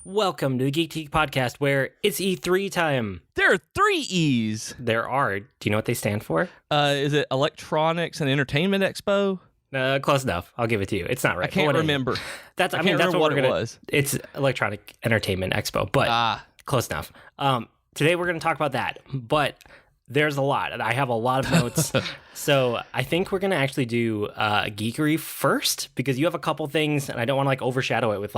Welcome to the Geekery podcast, where it's E3 time. There are 3 E's. There are. Do you know what they stand for? Is it Electronics and Entertainment Expo? Close enough. I'll give it to you. It's not right. I can't remember. That's I can't remember what it was. It's Electronic Entertainment Expo, but close enough. Today we're going to talk about that, but there's a lot. I have a lot of notes. So I think we're going to actually do Geekery first, because you have a couple things, and I don't want to overshadow it with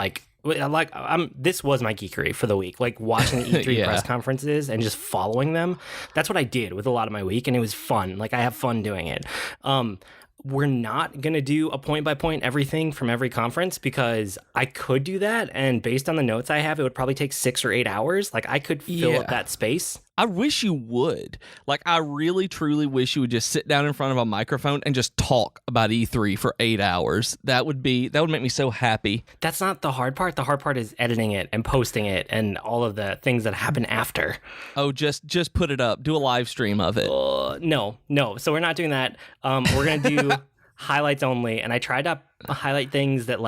this was my Geekery for the week, watching the E3 press conferences and just following them. That's what I did with a lot of my week, and it was fun. I have fun doing it. We're not going to do a point-by-point everything from every conference, because I could do that, and based on the notes I have, it would probably take 6 or 8 hours. I could fill up that space. I wish you would. I really, truly wish you would just sit down in front of a microphone and just talk about E3 for 8 hours. That would make me so happy. That's not the hard part. The hard part is editing it and posting it and all of the things that happen after. Oh, just put it up. Do a live stream of it. No. So we're not doing that. We're going to do highlights only. And I tried to highlight things that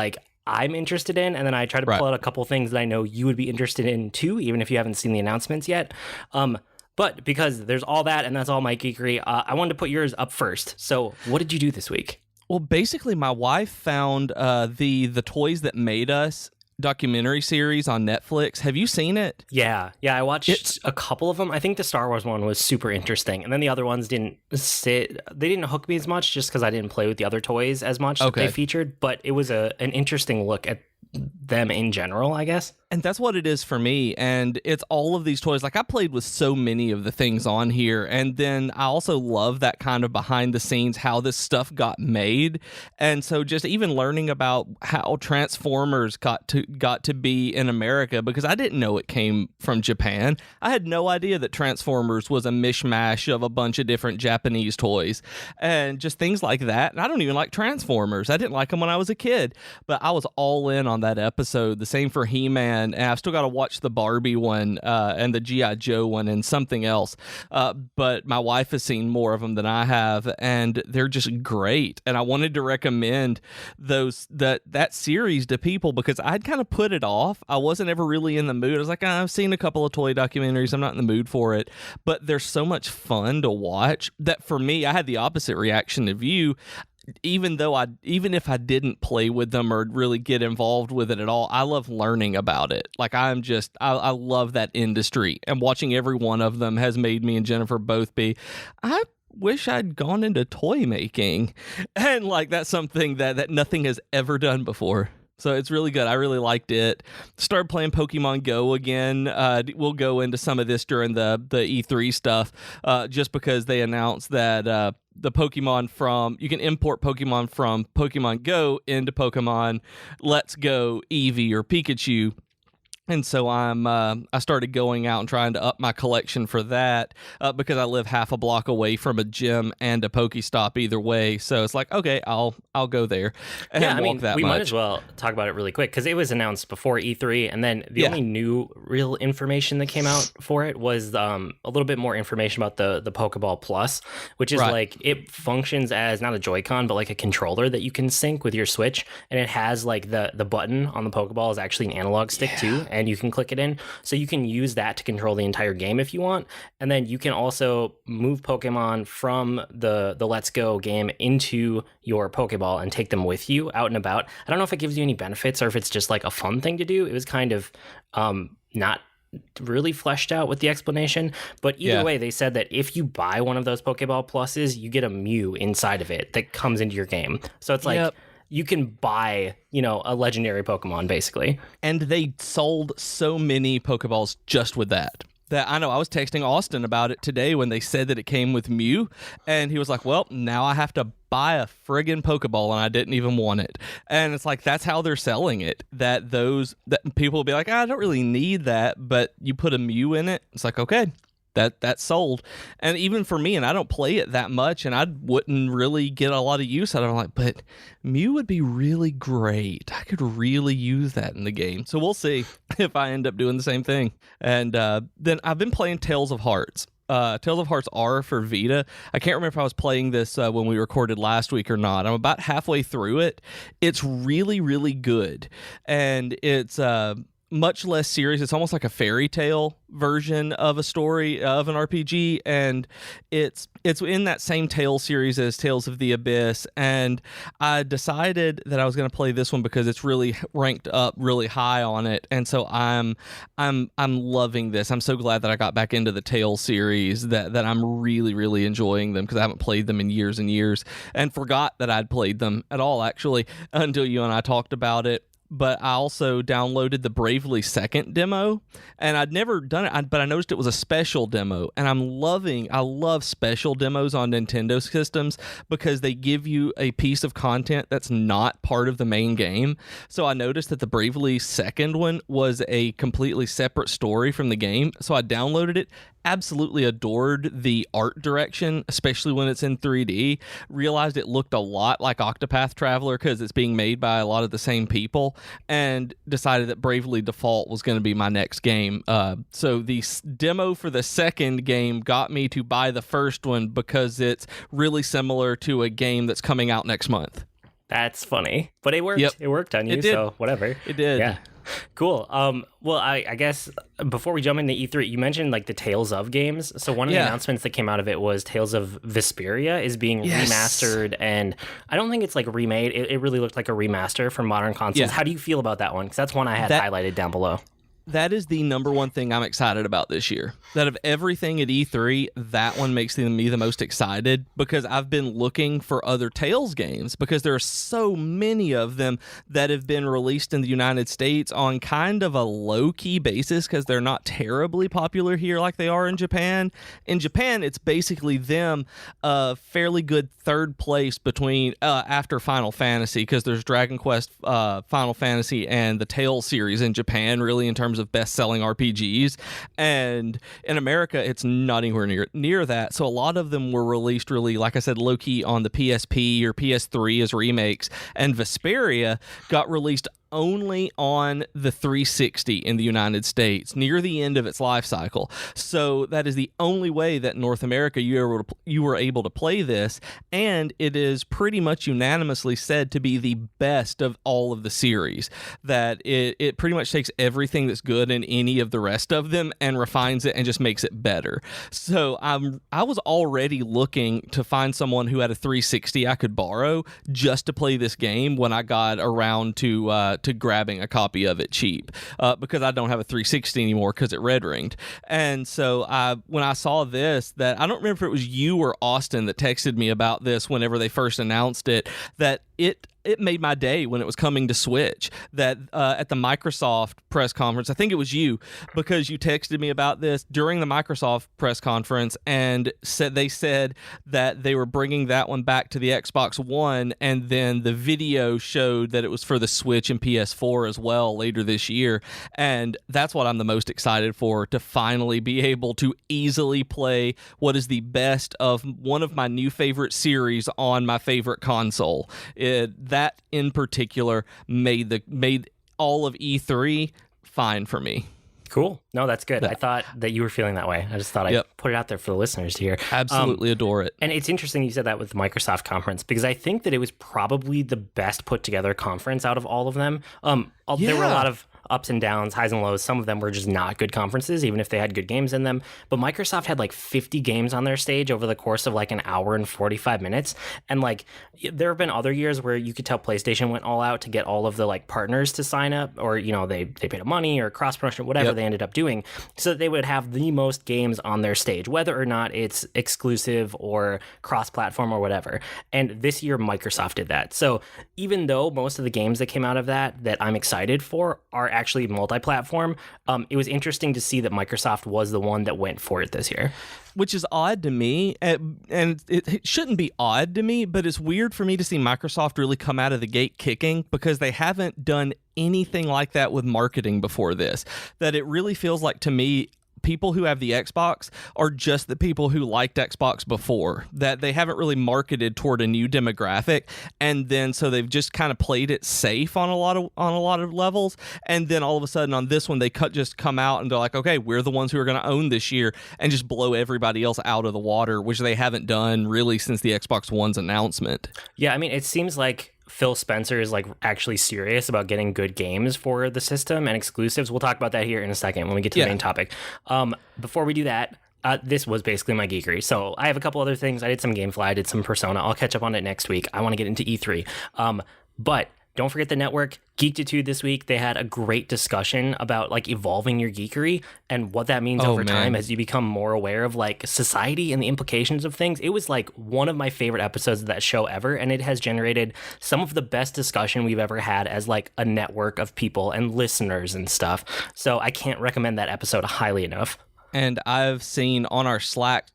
I'm interested in, and then I try to pull out a couple things that I know you would be interested in too, even if you haven't seen the announcements yet. But because there's all that, and that's all my geekery, I wanted to put yours up first. So what did you do this week? Well, basically, my wife found the Toys That Made Us documentary series on Netflix. Have you seen it? Yeah, I watched a couple of them. I think the Star Wars one was super interesting, and then the other ones didn't hook me as much, just because I didn't play with the other toys as much that they featured, but it was an interesting look at them in general, I guess. And that's what it is for me. And it's all of these toys. I played with so many of the things on here. And then I also love that kind of behind the scenes, how this stuff got made. And so just even learning about how Transformers got to be in America, because I didn't know it came from Japan. I had no idea that Transformers was a mishmash of a bunch of different Japanese toys and just things like that. And I don't even like Transformers. I didn't like them when I was a kid, but I was all in on that episode. The same for He-Man. And I've still got to watch the Barbie one and the G.I. Joe one and something else. But my wife has seen more of them than I have, and they're just great. And I wanted to recommend that series to people, because I'd kind of put it off. I wasn't ever really in the mood. I was like, I've seen a couple of toy documentaries. I'm not in the mood for it. But they're so much fun to watch that for me, I had the opposite reaction of you. Even if I didn't play with them or really get involved with it at all, I love learning about it. I love that industry, and watching every one of them has made me and Jennifer both I wish I'd gone into toy making, and that's something that nothing has ever done before. So it's really good. I really liked it. Started playing Pokemon Go again. We'll go into some of this during the E3 stuff, just because they announced that the Pokemon you can import Pokemon from Pokemon Go into Pokemon Let's Go Eevee or Pikachu. And so I started going out and trying to up my collection for that, because I live half a block away from a gym and a Pokestop either way. So it's okay, I'll go there and walk that much. We might as well talk about it really quick, because it was announced before E3, and then the only new real information that came out for it was a little bit more information about the Pokeball Plus, which is it functions as not a Joy-Con, but a controller that you can sync with your Switch, and it has the button on the Pokeball is actually an analog stick too. And you can click it in, so you can use that to control the entire game if you want. And then you can also move Pokemon from the Let's Go game into your Pokeball and take them with you out and about. I don't know if it gives you any benefits or if it's just a fun thing to do. It was kind of not really fleshed out with the explanation, but either way, they said that if you buy one of those Pokeball Pluses, you get a Mew inside of it that comes into your game. So it's you can buy, a legendary Pokemon, basically. And they sold so many Pokeballs just with that. That I know I was texting Austin about it today when they said that it came with Mew, and he was like, well, now I have to buy a friggin' Pokeball, and I didn't even want it. And it's that's how they're selling it, that people will be like, I don't really need that, but you put a Mew in it, it's okay, that's sold. And even for me, and I don't play it that much, and I wouldn't really get a lot of use out of it, but Mew would be really great. I could really use that in the game. So we'll see if I end up doing the same thing. And then I've been playing Tales of Hearts. Tales of Hearts R for Vita. I can't remember if I was playing this when we recorded last week or not. I'm about halfway through it. It's really, really good, and it's much less serious. It's almost like a fairy tale version of a story of an RPG, and it's in that same Tales series as Tales of the Abyss. And I decided that I was going to play this one because it's really ranked up really high on it, and so I'm loving this. I'm so glad that I got back into the Tales series, that I'm really, really enjoying them, because I haven't played them in years and years, and forgot that I'd played them at all, actually, until you and I talked about it. But I also downloaded the Bravely Second demo, and I'd never done it, but I noticed it was a special demo, and I love special demos on Nintendo systems because they give you a piece of content that's not part of the main game. So I noticed that the Bravely Second one was a completely separate story from the game, so I downloaded it. Absolutely adored the art direction, especially when it's in 3D. Realized it looked a lot like Octopath Traveler because it's being made by a lot of the same people, and decided that Bravely Default was going to be my next game. So the demo for the second game got me to buy the first one because it's really similar to a game that's coming out next month. That's funny, but it worked. Yep. It worked on you, so whatever. It did. Yeah. Cool. Well, I guess before we jump into E3, you mentioned like the Tales of games. So one of the announcements that came out of it was Tales of Vesperia is being remastered, and I don't think it's like remade. It really looked like a remaster for modern consoles. How do you feel about that one? Because that's one I had highlighted down below. That is the number one thing I'm excited about this year. That of everything at E3, that one makes me the most excited, because I've been looking for other Tales games, because there are so many of them that have been released in the United States on kind of a low-key basis, because they're not terribly popular here like they are in Japan. In Japan, it's basically them fairly good third place between after Final Fantasy, because there's Dragon Quest, Final Fantasy, and the Tales series in Japan, really, in terms of best-selling RPGs. And in America, it's not anywhere near that. So a lot of them were released really, like I said, low-key on the PSP or PS3 as remakes. And Vesperia got released only on the 360 in the United States near the end of its life cycle. So that is the only way that in North America you were able to play this, and it is pretty much unanimously said to be the best of all of the series. That it pretty much takes everything that's good in any of the rest of them and refines it and just makes it better. So I was already looking to find someone who had a 360 I could borrow just to play this game when I got around to grabbing a copy of it cheap, because I don't have a 360 anymore because it red ringed. And so when I saw this, that I don't remember if it was you or Austin that texted me about this whenever they first announced it, that it made my day when it was coming to Switch. That at the Microsoft press conference, I think it was you, because you texted me about this during the Microsoft press conference, and they said that they were bringing that one back to the Xbox One, and then the video showed that it was for the Switch and PS4 as well later this year. And that's what I'm the most excited for, to finally be able to easily play what is the best of one of my new favorite series on my favorite console. That in particular made all of E3 fine for me. Cool. No, that's good. I thought that you were feeling that way. I just thought I'd put it out there for the listeners to hear. Absolutely adore it. And it's interesting you said that with the Microsoft conference, because I think that it was probably the best put together conference out of all of them. There were a lot of ups and downs, highs and lows. Some of them were just not good conferences, even if they had good games in them. But Microsoft had like 50 games on their stage over the course of like an hour and 45 minutes. And like there have been other years where you could tell PlayStation went all out to get all of the like partners to sign up, or, you know, they paid money or cross promotion, whatever they ended up doing, so that they would have the most games on their stage, whether or not it's exclusive or cross platform or whatever. And this year Microsoft did that. So even though most of the games that came out of that I'm excited for are actually multi-platform, it was interesting to see that Microsoft was the one that went for it this year. Which is odd to me, and it shouldn't be odd to me, but it's weird for me to see Microsoft really come out of the gate kicking, because they haven't done anything like that with marketing before this. That it really feels like, to me, people who have the Xbox are just the people who liked Xbox before, that they haven't really marketed toward a new demographic, and then so they've just kind of played it safe on a lot of levels, and then all of a sudden on this one they just come out and they're like, okay, we're the ones who are going to own this year, and just blow everybody else out of the water, which they haven't done really since the Xbox One's announcement. Yeah, I mean, it seems like Phil Spencer is like actually serious about getting good games for the system and exclusives. We'll talk about that here in a second when we get to the main topic. Before we do that, this was basically my geekery. So I have a couple other things. I did some Gamefly, I did some Persona. I'll catch up on it next week. I want to get into E3. But don't forget the network. Geektitude this week, they had a great discussion about like evolving your geekery and what that means over time as you become more aware of like society and the implications of things. It was like one of my favorite episodes of that show ever, and it has generated some of the best discussion we've ever had as like a network of people and listeners and stuff. So I can't recommend that episode highly enough. And I've seen on our Slack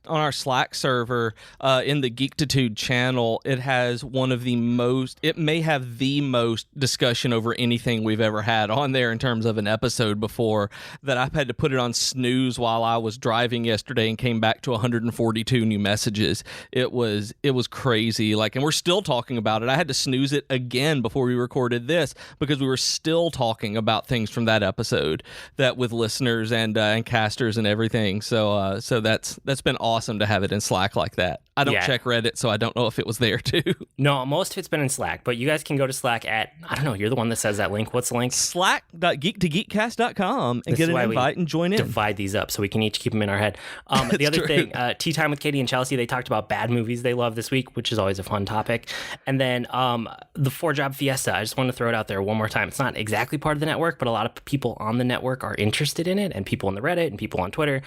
server, in the Geektitude channel, it has it may have the most discussion over anything we've ever had on there in terms of an episode before, that I've had to put it on snooze while I was driving yesterday and came back to 142 new messages. It was crazy. Like, and we're still talking about it. I had to snooze it again before we recorded this because we were still talking about things from that episode, that with listeners and casters and everything. So that's been awesome to have it in Slack like that. I don't check Reddit, so I don't know if it was there too. No, most of it's been in Slack, but you guys can go to Slack at, I don't know, you're the one that says that link. What's the link? Slack.geek2geekcast.com and get an invite and join in. Divide these up so we can each keep them in our head. The other thing, Tea Time with Katie and Chelsea, they talked about bad movies they love this week, which is always a fun topic. And then the 4-Job Fiesta, I just want to throw it out there one more time. It's not exactly part of the network, but a lot of people on the network are interested in it, and people on the Reddit and people on Twitter.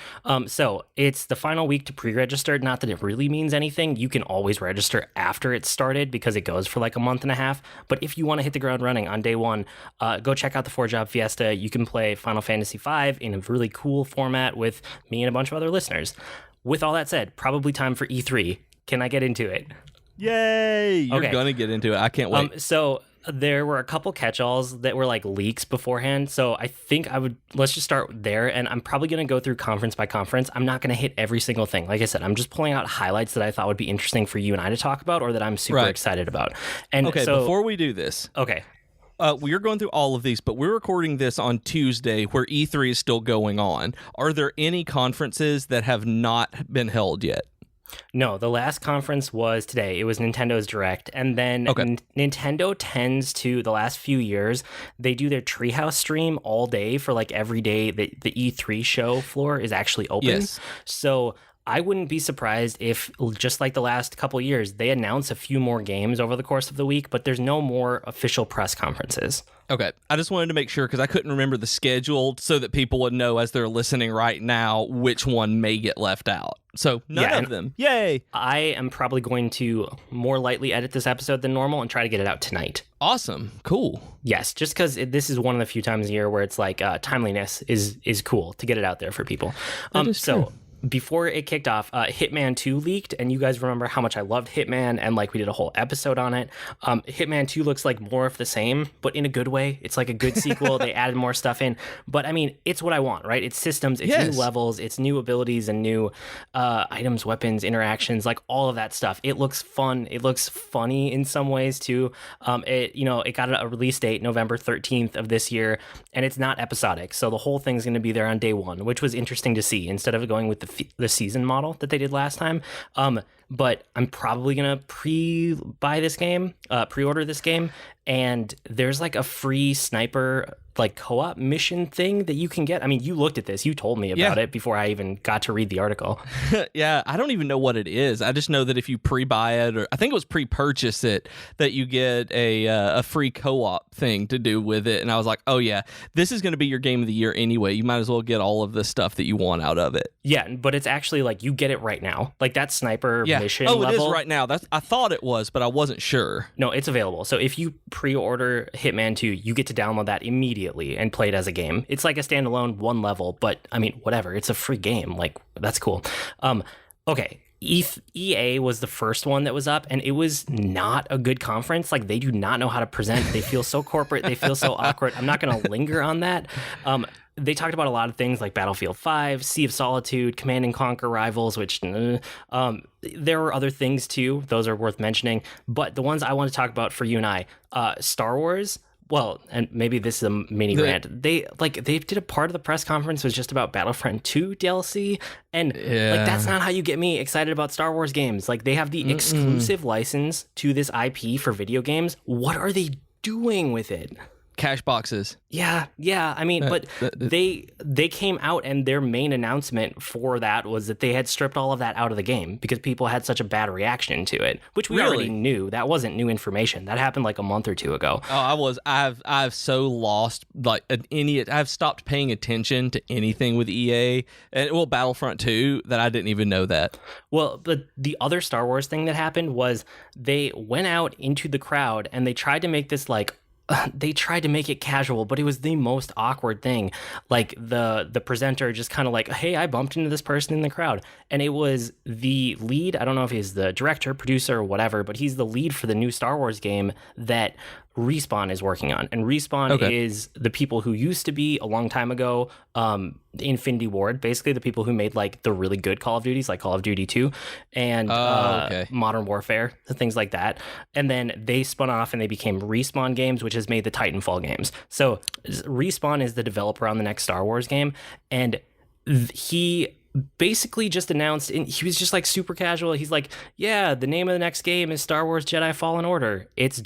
So it's the final week to pre-register. Not that it really means anything. You can always register after it's started because it goes for like a month and a half. But if you want to hit the ground running on day one, go check out the 4-Job Fiesta. You can play Final Fantasy V in a really cool format with me and a bunch of other listeners. With all that said, probably time for E3. Can I get into it? Yay! You're going to get into it. I can't wait. So there were a couple catch-alls that were like leaks beforehand. So I think let's just start there. And I'm probably going to go through conference by conference. I'm not going to hit every single thing. Like I said, I'm just pulling out highlights that I thought would be interesting for you and I to talk about, or that I'm super excited about. And before we do this. We're going through all of these, but we're recording this on Tuesday where E3 is still going on. Are there any conferences that have not been held yet? No, the last conference was today. It was Nintendo's Direct. And then Nintendo tends to, the last few years, they do their Treehouse stream all day for like every day that the E3 show floor is actually open. Yes. So I wouldn't be surprised if, just like the last couple of years, they announce a few more games over the course of the week, but there's no more official press conferences. Okay, I just wanted to make sure because I couldn't remember the schedule so that people would know as they're listening right now which one may get left out. So none of them. Yay! I am probably going to more lightly edit this episode than normal and try to get it out tonight. Awesome. Cool. Yes, just because this is one of the few times a year where it's like timeliness is cool to get it out there for people. That is true. Before it kicked off, Hitman 2 leaked, and you guys remember how much I loved Hitman, and like we did a whole episode on it. Hitman 2 looks like more of the same, but in a good way. It's like a good sequel. They added more stuff in, but I mean, it's what I want, right? It's systems, it's new levels, it's new abilities and new items, weapons, interactions, like all of that stuff. It looks fun. It looks funny in some ways too. It got a release date November 13th of this year, and it's not episodic, so the whole thing's going to be there on day one, which was interesting to see instead of going with the season model that they did last time. But I'm probably gonna pre-order this game, and there's like a free sniper like co-op mission thing that you can get. I mean, you looked at this, you told me about it before I even got to read the article. Yeah, I don't even know what it is. I just know that if you pre-buy it, or I think it was pre-purchase it, that you get a free co-op thing to do with it. And I was like, oh yeah, this is going to be your game of the year anyway. You might as well get all of the stuff that you want out of it. Yeah, but it's actually like you get it right now. Like that sniper mission level. It is right now. I thought it was, but I wasn't sure. No, it's available. So if you pre-order Hitman 2, you get to download that immediately and play it as a game. It's like a standalone one level, but I mean, whatever. It's a free game. Like, that's cool. Okay. EA was the first one that was up, and it was not a good conference. Like, they do not know how to present. They feel so corporate. They feel so awkward. I'm not going to linger on that. They talked about a lot of things like Battlefield 5, Sea of Solitude, Command and Conquer Rivals, which there were other things too. Those are worth mentioning. But the ones I want to talk about for you and I, Star Wars. Well, and maybe this is a mini rant. They did a part of the press conference was just about Battlefront 2 DLC, and like that's not how you get me excited about Star Wars games. Like, they have the exclusive license to this IP for video games. What are they doing with it? Cash boxes. Yeah. I mean, but they came out, and their main announcement for that was that they had stripped all of that out of the game because people had such a bad reaction to it, which we already knew. That wasn't new information. That happened like a month or two ago. Oh, I've so lost like an idiot. I've stopped paying attention to anything with EA and Battlefront 2 that I didn't even know that. Well, but the other Star Wars thing that happened was they went out into the crowd and they tried to make this like they tried to make it casual, but it was the most awkward thing. Like the presenter just kind of like, hey, I bumped into this person in the crowd. And it was the lead. I don't know if he's the director, producer, or whatever, but he's the lead for the new Star Wars game that Respawn is working on. And Respawn is the people who used to be a long time ago Infinity Ward, basically the people who made like the really good Call of Duties, like Call of Duty 2 and Modern Warfare, things like that. And then they spun off and they became Respawn Games, which has made the Titanfall games. So Respawn is the developer on the next Star Wars game, and he basically just announced, and he was just like super casual. He's like, yeah, the name of the next game is Star Wars Jedi Fallen Order. It's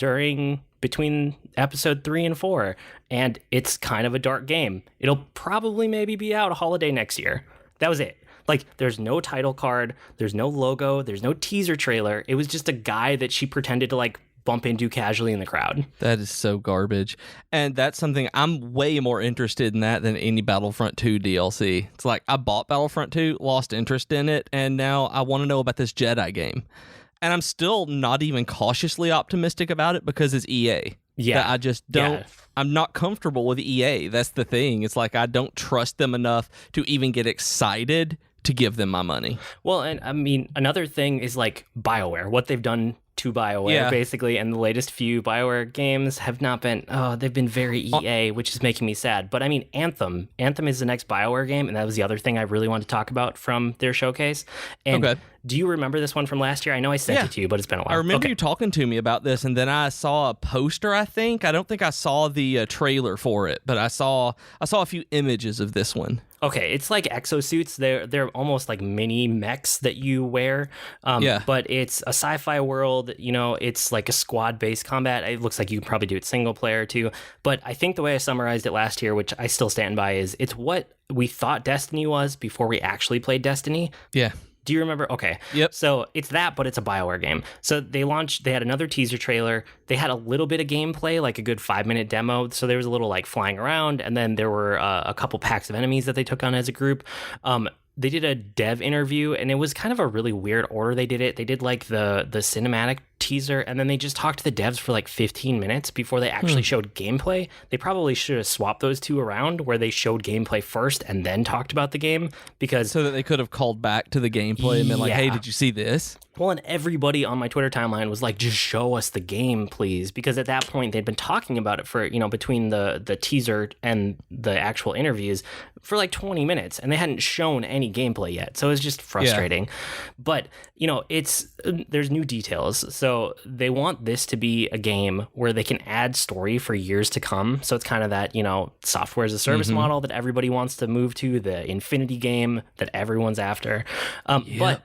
between episode 3 and 4, and it's kind of a dark game. It'll probably maybe be out a holiday next year. That was it. Like, there's no title card, there's no logo, there's no teaser trailer. It was just a guy that she pretended to like bump into casually in the crowd. That is so garbage. And that's something I'm way more interested in that than any Battlefront 2 DLC. It's like, I bought Battlefront 2, lost interest in it, and now I want to know about this Jedi game. And I'm still not even cautiously optimistic about it because it's EA. Yeah. I just don't, I'm not comfortable with EA. That's the thing. It's like, I don't trust them enough to even get excited to give them my money. Well, and I mean, another thing is like BioWare, what they've done to BioWare, basically, and the latest few BioWare games have not been, they've been very EA, which is making me sad. But I mean, Anthem is the next BioWare game, and that was the other thing I really wanted to talk about from their showcase. And do you remember this one from last year? I know I sent it to you, but it's been a while. I remember you talking to me about this, and then I saw a poster, I think. I don't think I saw the trailer for it, but I saw a few images of this one. Okay, it's like exosuits. They're almost like mini mechs that you wear. But it's a sci-fi world. You know, it's like a squad-based combat. It looks like you can probably do it single player too. But I think the way I summarized it last year, which I still stand by, is it's what we thought Destiny was before we actually played Destiny. Yeah. Do you remember? Okay. Yep. So it's that, but it's a BioWare game. So they had another teaser trailer. They had a little bit of gameplay, like a good 5-minute demo. So there was a little like flying around, and then there were a couple packs of enemies that they took on as a group. They did a dev interview, and it was kind of a really weird order they did it. They did like the cinematic teaser, and then they just talked to the devs for like 15 minutes before they actually showed gameplay. They probably should have swapped those two around, where they showed gameplay first and then talked about the game, because so that they could have called back to the gameplay and been like, hey, did you see this? Well, and everybody on my Twitter timeline was like, just show us the game, please. Because at that point, they'd been talking about it for, you know, between the teaser and the actual interviews for like 20 minutes, and they hadn't shown any gameplay yet. So it was just frustrating. Yeah. But, you know, there's new details. So they want this to be a game where they can add story for years to come. So it's kind of that, you know, software as a service model that everybody wants to move to, the Infinity game that everyone's after. But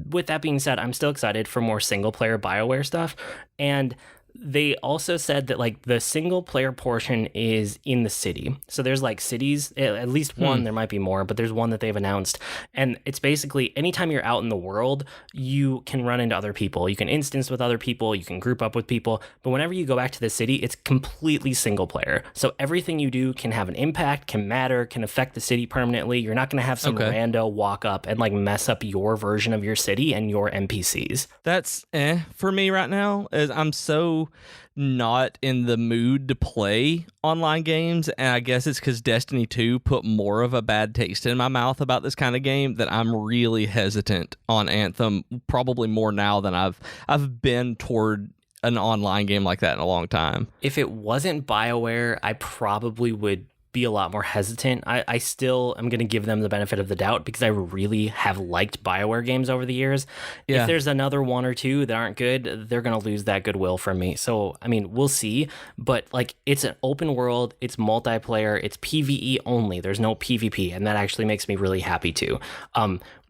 with that being said, I'm still excited for more single player BioWare stuff. And they also said that like the single player portion is in the city. So there's like cities, at least one, there might be more, but there's one that they've announced. And it's basically anytime you're out in the world, you can run into other people. You can instance with other people, you can group up with people. But whenever you go back to the city, it's completely single player. So everything you do can have an impact, can matter, can affect the city permanently. You're not going to have some rando walk up and like mess up your version of your city and your NPCs. That's for me right now, is I'm so not in the mood to play online games, and I guess it's because Destiny 2 put more of a bad taste in my mouth about this kind of game that I'm really hesitant on Anthem, probably more now than I've been toward an online game like that in a long time. If it wasn't BioWare, I probably would be a lot more hesitant. I still am going to give them the benefit of the doubt because I really have liked BioWare games over the years. Yeah. If there's another one or two that aren't good, they're going to lose that goodwill from me. So, I mean, we'll see. But, like, it's an open world. It's multiplayer. It's PvE only. There's no PvP. And that actually makes me really happy, too.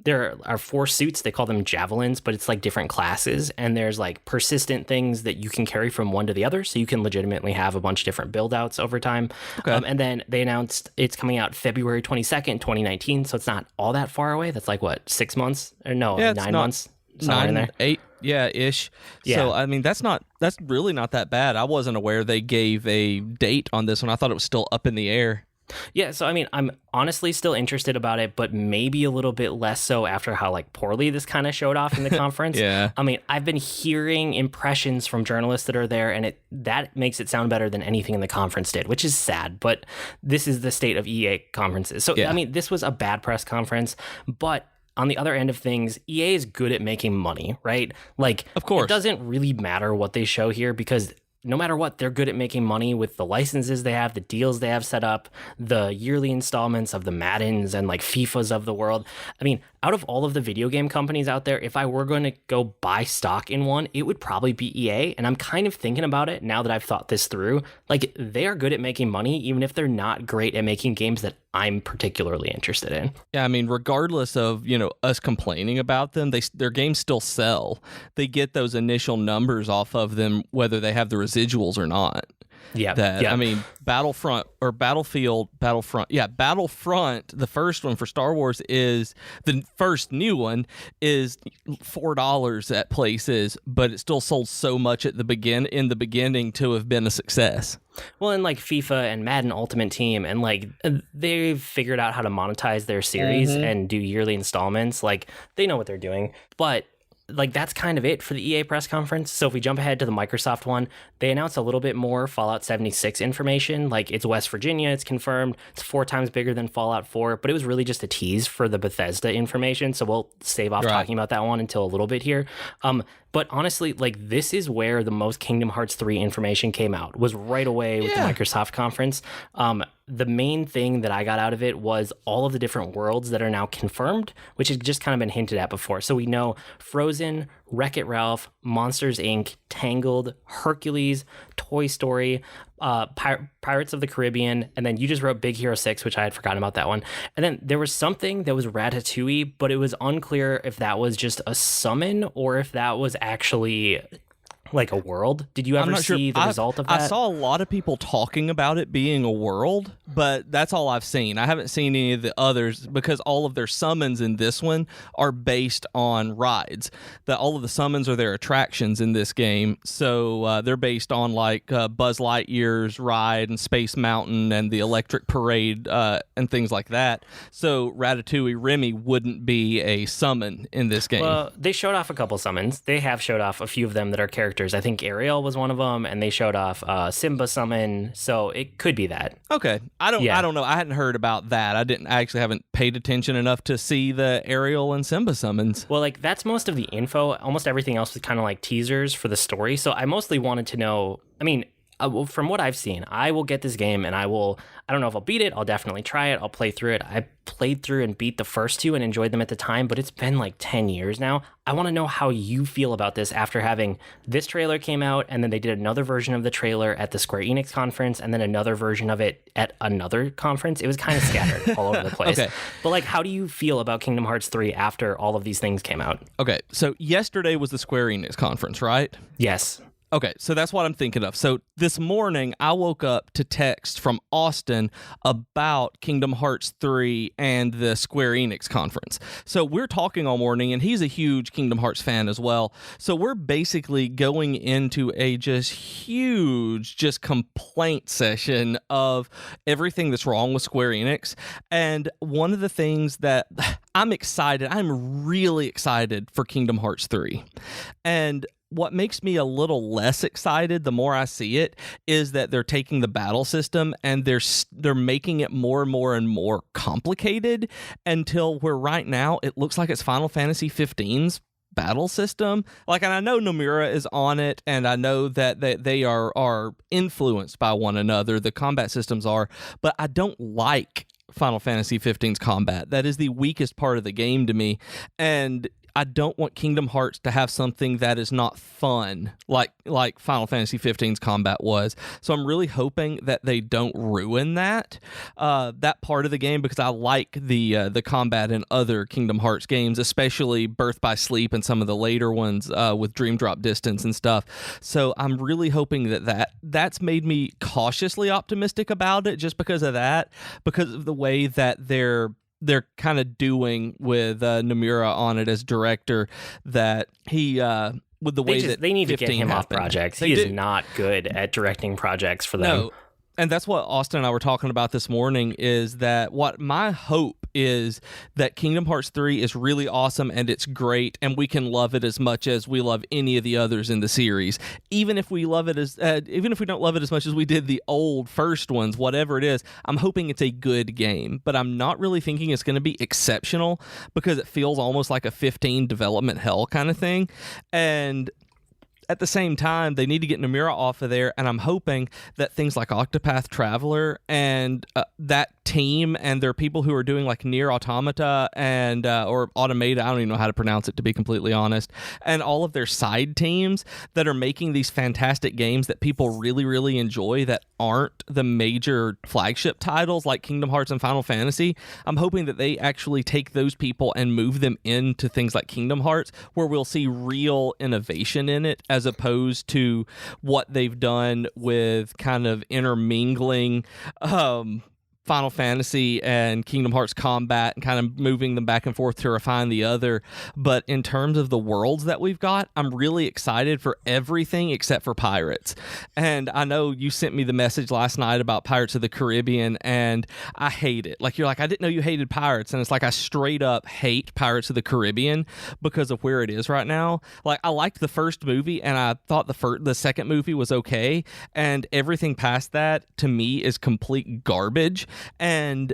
There are 4 suits. They call them javelins, but it's like different classes. And there's like persistent things that you can carry from one to the other. So you can legitimately have a bunch of different build outs over time. Okay. And then they announced it's coming out February 22nd, 2019. So it's not all that far away. That's like what, 6 months? Or no, 9 months? 9, 8, yeah, ish. Yeah. So, I mean, that's really not that bad. I wasn't aware they gave a date on this one. I thought it was still up in the air. Yeah, so I mean, I'm honestly still interested about it, but maybe a little bit less so after how like poorly this kind of showed off in the conference. Yeah. I mean, I've been hearing impressions from journalists that are there, and that makes it sound better than anything in the conference did, which is sad, but this is the state of EA conferences. So, yeah. I mean, this was a bad press conference, but on the other end of things, EA is good at making money, right? Like, of course, it doesn't really matter what they show here because no matter what, they're good at making money with the licenses they have, the deals they have set up, the yearly installments of the Maddens and like FIFAs of the world. I mean, out of all of the video game companies out there, if I were going to go buy stock in one, it would probably be EA. And I'm kind of thinking about it now that I've thought this through. Like, they are good at making money, even if they're not great at making games that I'm particularly interested in. Yeah, I mean, regardless of, us complaining about them, their games still sell. They get those initial numbers off of them, whether they have the residuals or not. Yeah. I mean, Battlefront, the first one for Star Wars is the first new one is $4 at places, but it still sold so much in the beginning to have been a success. Well, and like FIFA and Madden Ultimate Team, and like they've figured out how to monetize their series and do yearly installments. Like, they know what they're doing, but like, that's kind of it for the EA press conference. So if we jump ahead to the Microsoft one, they announced a little bit more Fallout 76 information. Like, it's West Virginia, it's confirmed. It's 4 times bigger than Fallout 4, but it was really just a tease for the Bethesda information. So we'll save off talking about that one until a little bit here. But honestly, like, this is where the most Kingdom Hearts 3 information came out, was right away with the Microsoft conference. The main thing that I got out of it was all of the different worlds that are now confirmed, which has just kind of been hinted at before. So we know Frozen, Wreck-It Ralph, Monsters, Inc., Tangled, Hercules, Toy Story, Pirates of the Caribbean, and then you just wrote Big Hero 6, which I had forgotten about that one. And then there was something that was Ratatouille, but it was unclear if that was just a summon or if that was actually like a world. Did you ever see the result of that? I saw a lot of people talking about it being a world, but that's all I've seen. I haven't seen any of the others because all of their summons in this one are based on rides. All of the summons are their attractions in this game, so they're based on like Buzz Lightyear's ride and Space Mountain and the Electric Parade and things like that. So Ratatouille Remy wouldn't be a summon in this game. Well, they showed off a couple summons. They have showed off a few of them that are characters. I think Ariel was one of them, and they showed off Simba summon, so it could be that. Okay, I don't know. I hadn't heard about that. I actually haven't paid attention enough to see the Ariel and Simba summons. Well, like, that's most of the info. Almost everything else was kind of like teasers for the story. So I mostly wanted to know. I mean, from what I've seen, I will get this game, and I don't know if I'll beat it. I'll definitely try it. I'll play through it. I played through and beat the first 2 and enjoyed them at the time, but it's been like 10 years now. I want to know how you feel about this after having this trailer came out, and then they did another version of the trailer at the Square Enix conference, and then another version of it at another conference. It was kind of scattered all over the place. Okay. But like, how do you feel about Kingdom Hearts 3 after all of these things came out? Okay, so yesterday was the Square Enix conference, right? Yes. Okay, so that's what I'm thinking of. So this morning, I woke up to text from Austin about Kingdom Hearts 3 and the Square Enix conference. So we're talking all morning, and he's a huge Kingdom Hearts fan as well. So we're basically going into a huge complaint session of everything that's wrong with Square Enix. And one of the things that I'm really excited for Kingdom Hearts 3. And what makes me a little less excited the more I see it is that they're taking the battle system and they're making it more and more and more complicated until where right now it looks like it's Final Fantasy 15's battle system. Like, and I know Nomura is on it, and I know that they are influenced by one another. The combat systems are, but I don't like Final Fantasy 15's combat. That is the weakest part of the game to me, and I don't want Kingdom Hearts to have something that is not fun like Final Fantasy 15's combat was. So I'm really hoping that they don't ruin that part of the game, because I like the combat in other Kingdom Hearts games, especially Birth by Sleep and some of the later ones with Dream Drop Distance and stuff. So I'm really hoping that's made me cautiously optimistic about it, just because of that, because of the way that they're kind of doing with Nomura on it as director, that he with the way that they need to get him off projects. He is not good at directing projects for them. No. And that's what Austin and I were talking about this morning, is that what my hope is that Kingdom Hearts 3 is really awesome and it's great, and we can love it as much as we love any of the others in the series. Even if we don't love it as much as we did the old first ones, whatever it is, I'm hoping it's a good game. But I'm not really thinking it's going to be exceptional, because it feels almost like a 15 development hell kind of thing. And at the same time, they need to get Nomura off of there, and I'm hoping that things like Octopath Traveler and that team, and there are people who are doing like Nier Automata and or Automata, I don't even know how to pronounce it, to be completely honest, and all of their side teams that are making these fantastic games that people really, really enjoy, that aren't the major flagship titles like Kingdom Hearts and Final Fantasy. I'm hoping that they actually take those people and move them into things like Kingdom Hearts, where we'll see real innovation in it, as opposed to what they've done with kind of intermingling Final Fantasy and Kingdom Hearts combat and kind of moving them back and forth to refine the other. But in terms of the worlds that we've got, I'm really excited for everything except for Pirates. And I know you sent me the message last night about Pirates of the Caribbean, and I hate it. Like, you're like, I didn't know you hated Pirates. And it's like, I straight up hate Pirates of the Caribbean because of where it is right now. Like, I liked the first movie, and I thought the second movie was okay. And everything past that, to me, is complete garbage. And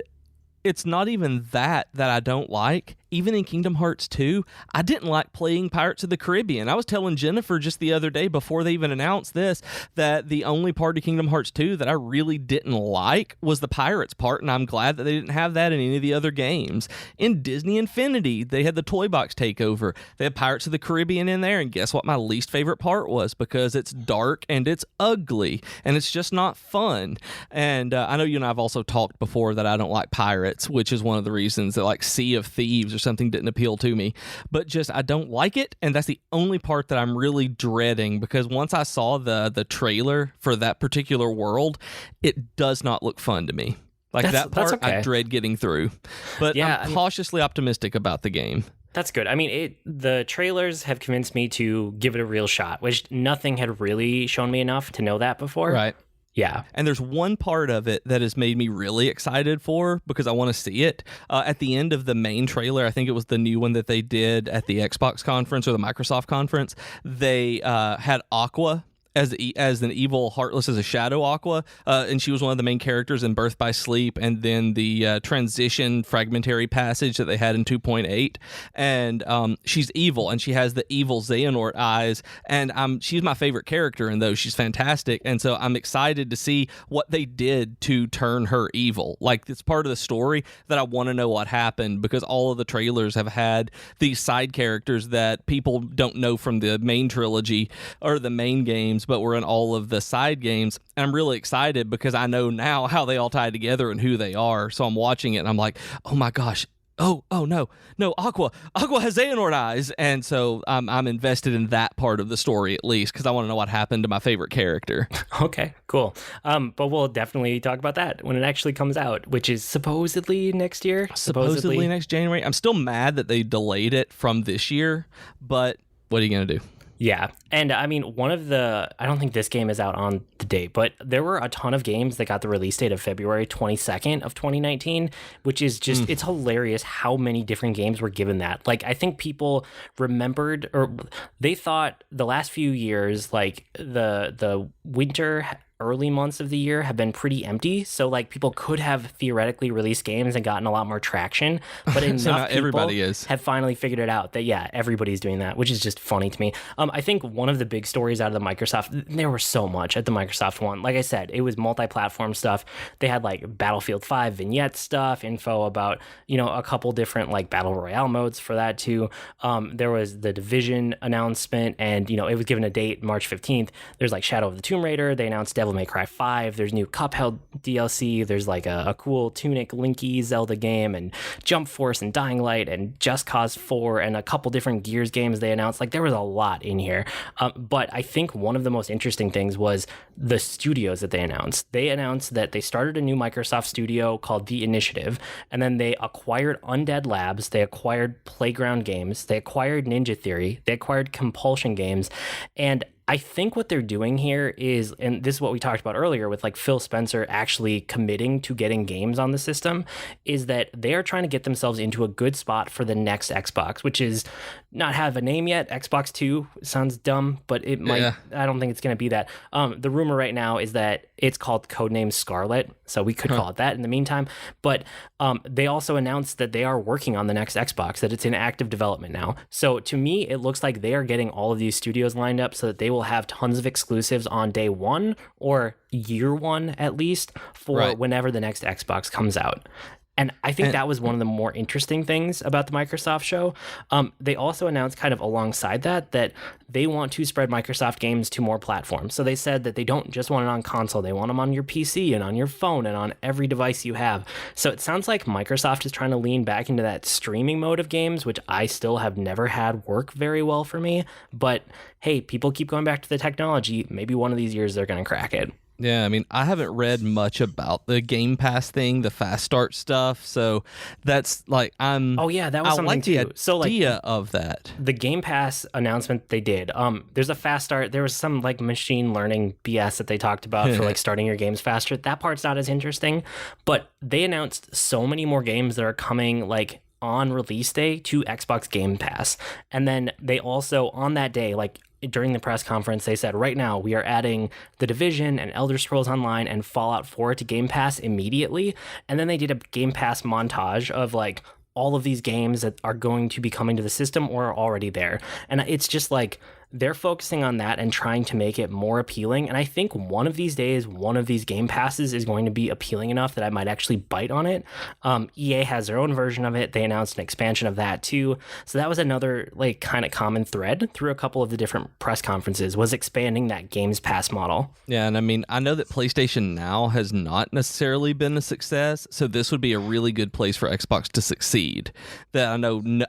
it's not even that I don't like. Even in Kingdom Hearts 2, I didn't like playing Pirates of the Caribbean. I was telling Jennifer just the other day, before they even announced this, that the only part of Kingdom Hearts 2 that I really didn't like was the Pirates part, and I'm glad that they didn't have that in any of the other games. In Disney Infinity, they had the Toy Box takeover. They had Pirates of the Caribbean in there, and guess what my least favorite part was? Because it's dark and it's ugly, and it's just not fun. And I know you and I have also talked before that I don't like Pirates, which is one of the reasons that, like, Sea of Thieves or something didn't appeal to me, but just I don't like it, and that's the only part that I'm really dreading, because once I saw the trailer for that particular world, it does not look fun to me. Like, that part okay. I dread getting through, but yeah, I'm cautiously optimistic about the game. That's good. I mean, the trailers have convinced me to give it a real shot, which nothing had really shown me enough to know that before. Right. Yeah. And there's one part of it that has made me really excited for, because I want to see it. At the end of the main trailer, I think it was the new one that they did at the Xbox conference or the Microsoft conference, they had Aqua as an evil, heartless as a shadow Aqua, and she was one of the main characters in Birth by Sleep, and then the transition fragmentary passage that they had in 2.8, and she's evil, and she has the evil Xehanort eyes, and she's my favorite character in those. She's fantastic, and so I'm excited to see what they did to turn her evil. Like, it's part of the story that I want to know what happened, because all of the trailers have had these side characters that people don't know from the main trilogy or the main games, but we're in all of the side games, and I'm really excited because I know now how they all tie together and who they are. So I'm watching it and I'm like, oh my gosh, oh no, Aqua has Xehanort eyes, and so I'm invested in that part of the story, at least, because I want to know what happened to my favorite character. Okay, cool. But we'll definitely talk about that when it actually comes out, which is supposedly next year. Supposedly next January. I'm still mad that they delayed it from this year, but what are you gonna do? Yeah. And I mean, I don't think this game is out on the date, but there were a ton of games that got the release date of February 22nd of 2019, which is just, it's hilarious how many different games were given that. Like, I think people remembered, or they thought the last few years, like the winter, early months of the year have been pretty empty, so like people could have theoretically released games and gotten a lot more traction, but enough so not people everybody have finally figured it out that everybody's doing that, which is just funny to me. I think one of the big stories out of the Microsoft, there were so much at the Microsoft one. Like I said, it was multi-platform stuff. They had like Battlefield 5 vignette stuff, info about a couple different like battle royale modes for that too. There was the Division announcement, and it was given a date, March 15th. There's like Shadow of the Tomb Raider. They announced Devil May Cry 5. There's new Cuphead DLC. There's like a cool Tunic Linky Zelda game, and Jump Force and Dying Light and Just Cause 4 and a couple different Gears games they announced. Like there was a lot in here. But I think one of the most interesting things was the studios that they announced. They announced that they started a new Microsoft studio called The Initiative, and then they acquired Undead Labs, they acquired Playground Games, they acquired Ninja Theory, they acquired Compulsion Games, and I think what they're doing here is, and this is what we talked about earlier with like Phil Spencer actually committing to getting games on the system, is that they are trying to get themselves into a good spot for the next Xbox, which is not have a name yet. Xbox 2 sounds dumb, but it might. Yeah. I don't think it's going to be that. The rumor right now is that it's called Codename Scarlet, so we could call it that in the meantime. But they also announced that they are working on the next Xbox, that it's in active development now. So to me, it looks like they are getting all of these studios lined up so that they will have tons of exclusives on day one or year one at least for whenever the next Xbox comes out. And I think that was one of the more interesting things about the Microsoft show. They also announced kind of alongside that they want to spread Microsoft games to more platforms. So they said that they don't just want it on console. They want them on your PC and on your phone and on every device you have. So it sounds like Microsoft is trying to lean back into that streaming mode of games, which I still have never had work very well for me. But hey, people keep going back to the technology. Maybe one of these years they're going to crack it. Yeah, I mean, I haven't read much about the Game Pass thing, the fast start stuff. So that's like Oh yeah, that was something like too. The idea of that. The Game Pass announcement they did. There's a fast start. There was some like machine learning BS that they talked about for like starting your games faster. That part's not as interesting, but they announced so many more games that are coming like on release day to Xbox Game Pass. And then they also on that day, like during the press conference, they said, right now we are adding The Division and Elder Scrolls Online and Fallout 4 to Game Pass immediately. And then they did a Game Pass montage of like all of these games that are going to be coming to the system or are already there. And it's just like they're focusing on that and trying to make it more appealing. And I think one of these days, one of these Game Passes is going to be appealing enough that I might actually bite on it. EA has their own version of it. They announced an expansion of that too. So that was another like kind of common thread through a couple of the different press conferences, was expanding that Games Pass model. Yeah, and I mean, I know that PlayStation Now has not necessarily been a success, so this would be a really good place for Xbox to succeed. That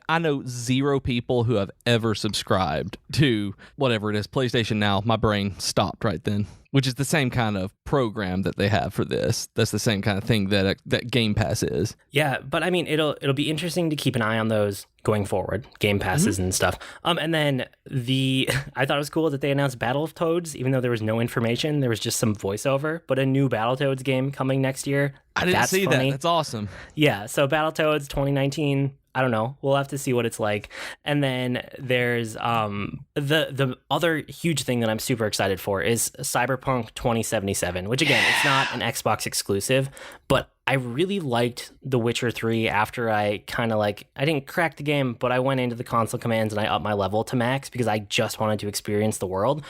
I know zero people who have ever subscribed to whatever it is, PlayStation Now. My brain stopped right then, which is the same kind of program that they have for this. That's the same kind of thing that Game Pass is. Yeah, but I mean, it'll be interesting to keep an eye on those going forward, Game Passes and stuff. And then I thought it was cool that they announced Battletoads, even though there was no information. There was just some voiceover, but a new Battletoads game coming next year. I didn't see that. That's awesome. Yeah, so Battletoads 2019. I don't know. We'll have to see what it's like. And then there's the other huge thing that I'm super excited for is Cyberpunk 2077, which again, it's not an Xbox exclusive, but I really liked The Witcher 3 after I kind of I didn't crack the game, but I went into the console commands and I upped my level to max because I just wanted to experience the world.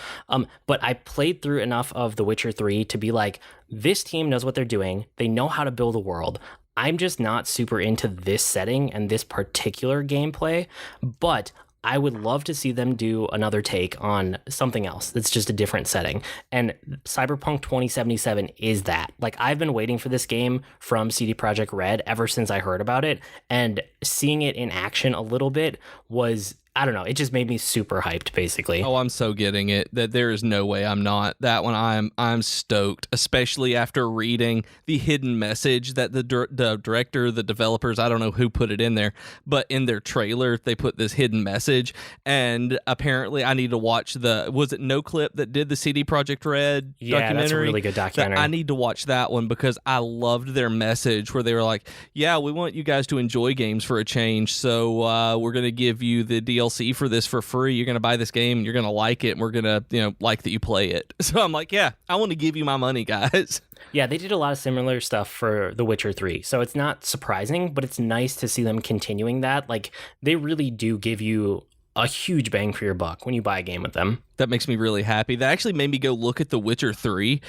But I played through enough of The Witcher 3 to be like, this team knows what they're doing. They know how to build a world. I'm just not super into this setting and this particular gameplay, but I would love to see them do another take on something else that's just a different setting. And Cyberpunk 2077 is that. Like, I've been waiting for this game from CD Projekt Red ever since I heard about it, and seeing it in action a little bit was I don't know. It just made me super hyped, basically. Oh, I'm so getting it that there is no way I'm not. That one, I'm stoked, especially after reading the hidden message that the director, the developers, I don't know who put it in there, but in their trailer, they put this hidden message. And apparently I need to watch was it No Clip that did the CD Projekt Red documentary? That's a really good documentary. I need to watch that one because I loved their message where they were like, yeah, we want you guys to enjoy games for a change. So we're going to give you the DLC for this for free. You're going to buy this game and you're going to like it. And we're going to, like that you play it. So I'm like, yeah, I want to give you my money, guys. Yeah, they did a lot of similar stuff for The Witcher 3. So it's not surprising, but it's nice to see them continuing that. Like, they really do give you a huge bang for your buck when you buy a game with them. That makes me really happy. That actually made me go look at The Witcher 3,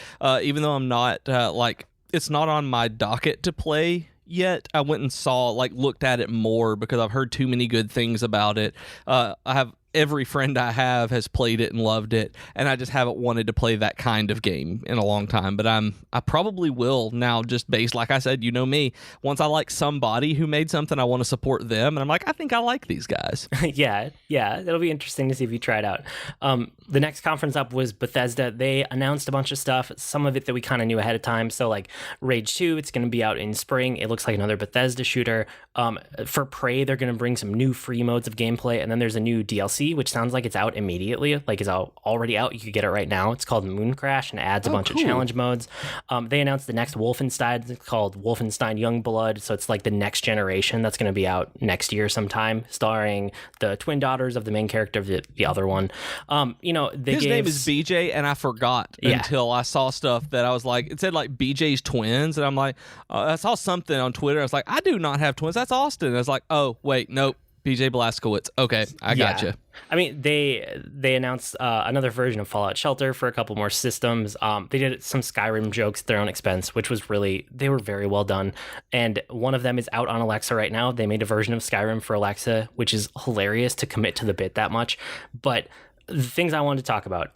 even though I'm not, it's not on my docket to play yet. I went and looked at it more because I've heard too many good things about it. Every friend I have has played it and loved it, and I just haven't wanted to play that kind of game in a long time. But I probably will now, just based, like I said, you know me. Once I like somebody who made something, I want to support them, and I'm like, I think I like these guys. yeah, it'll be interesting to see if you try it out. The next conference up was Bethesda. They announced a bunch of stuff, some of it that we kind of knew ahead of time. So like Rage 2, it's going to be out in spring. It looks like another Bethesda shooter. For Prey, they're going to bring some new free modes of gameplay, and then there's a new DLC, which sounds like it's out immediately, like it's already out. You could get it right now. It's called Moon Crash and adds a bunch of challenge modes. They announced the next Wolfenstein. It's called Wolfenstein Youngblood, so it's like the next generation that's going to be out next year sometime, starring the twin daughters of the main character of the other one. His name is BJ, and I forgot until I saw stuff that I was like, it said like BJ's twins, and I'm like, I saw something on Twitter. I was like, I do not have twins. That's Austin. I was like, oh wait, nope. BJ Blazkowicz. Okay, I gotcha. I mean, they announced another version of Fallout Shelter for a couple more systems. They did some Skyrim jokes at their own expense, which was they were very well done. And one of them is out on Alexa right now. They made a version of Skyrim for Alexa, which is hilarious to commit to the bit that much. But the things I wanted to talk about,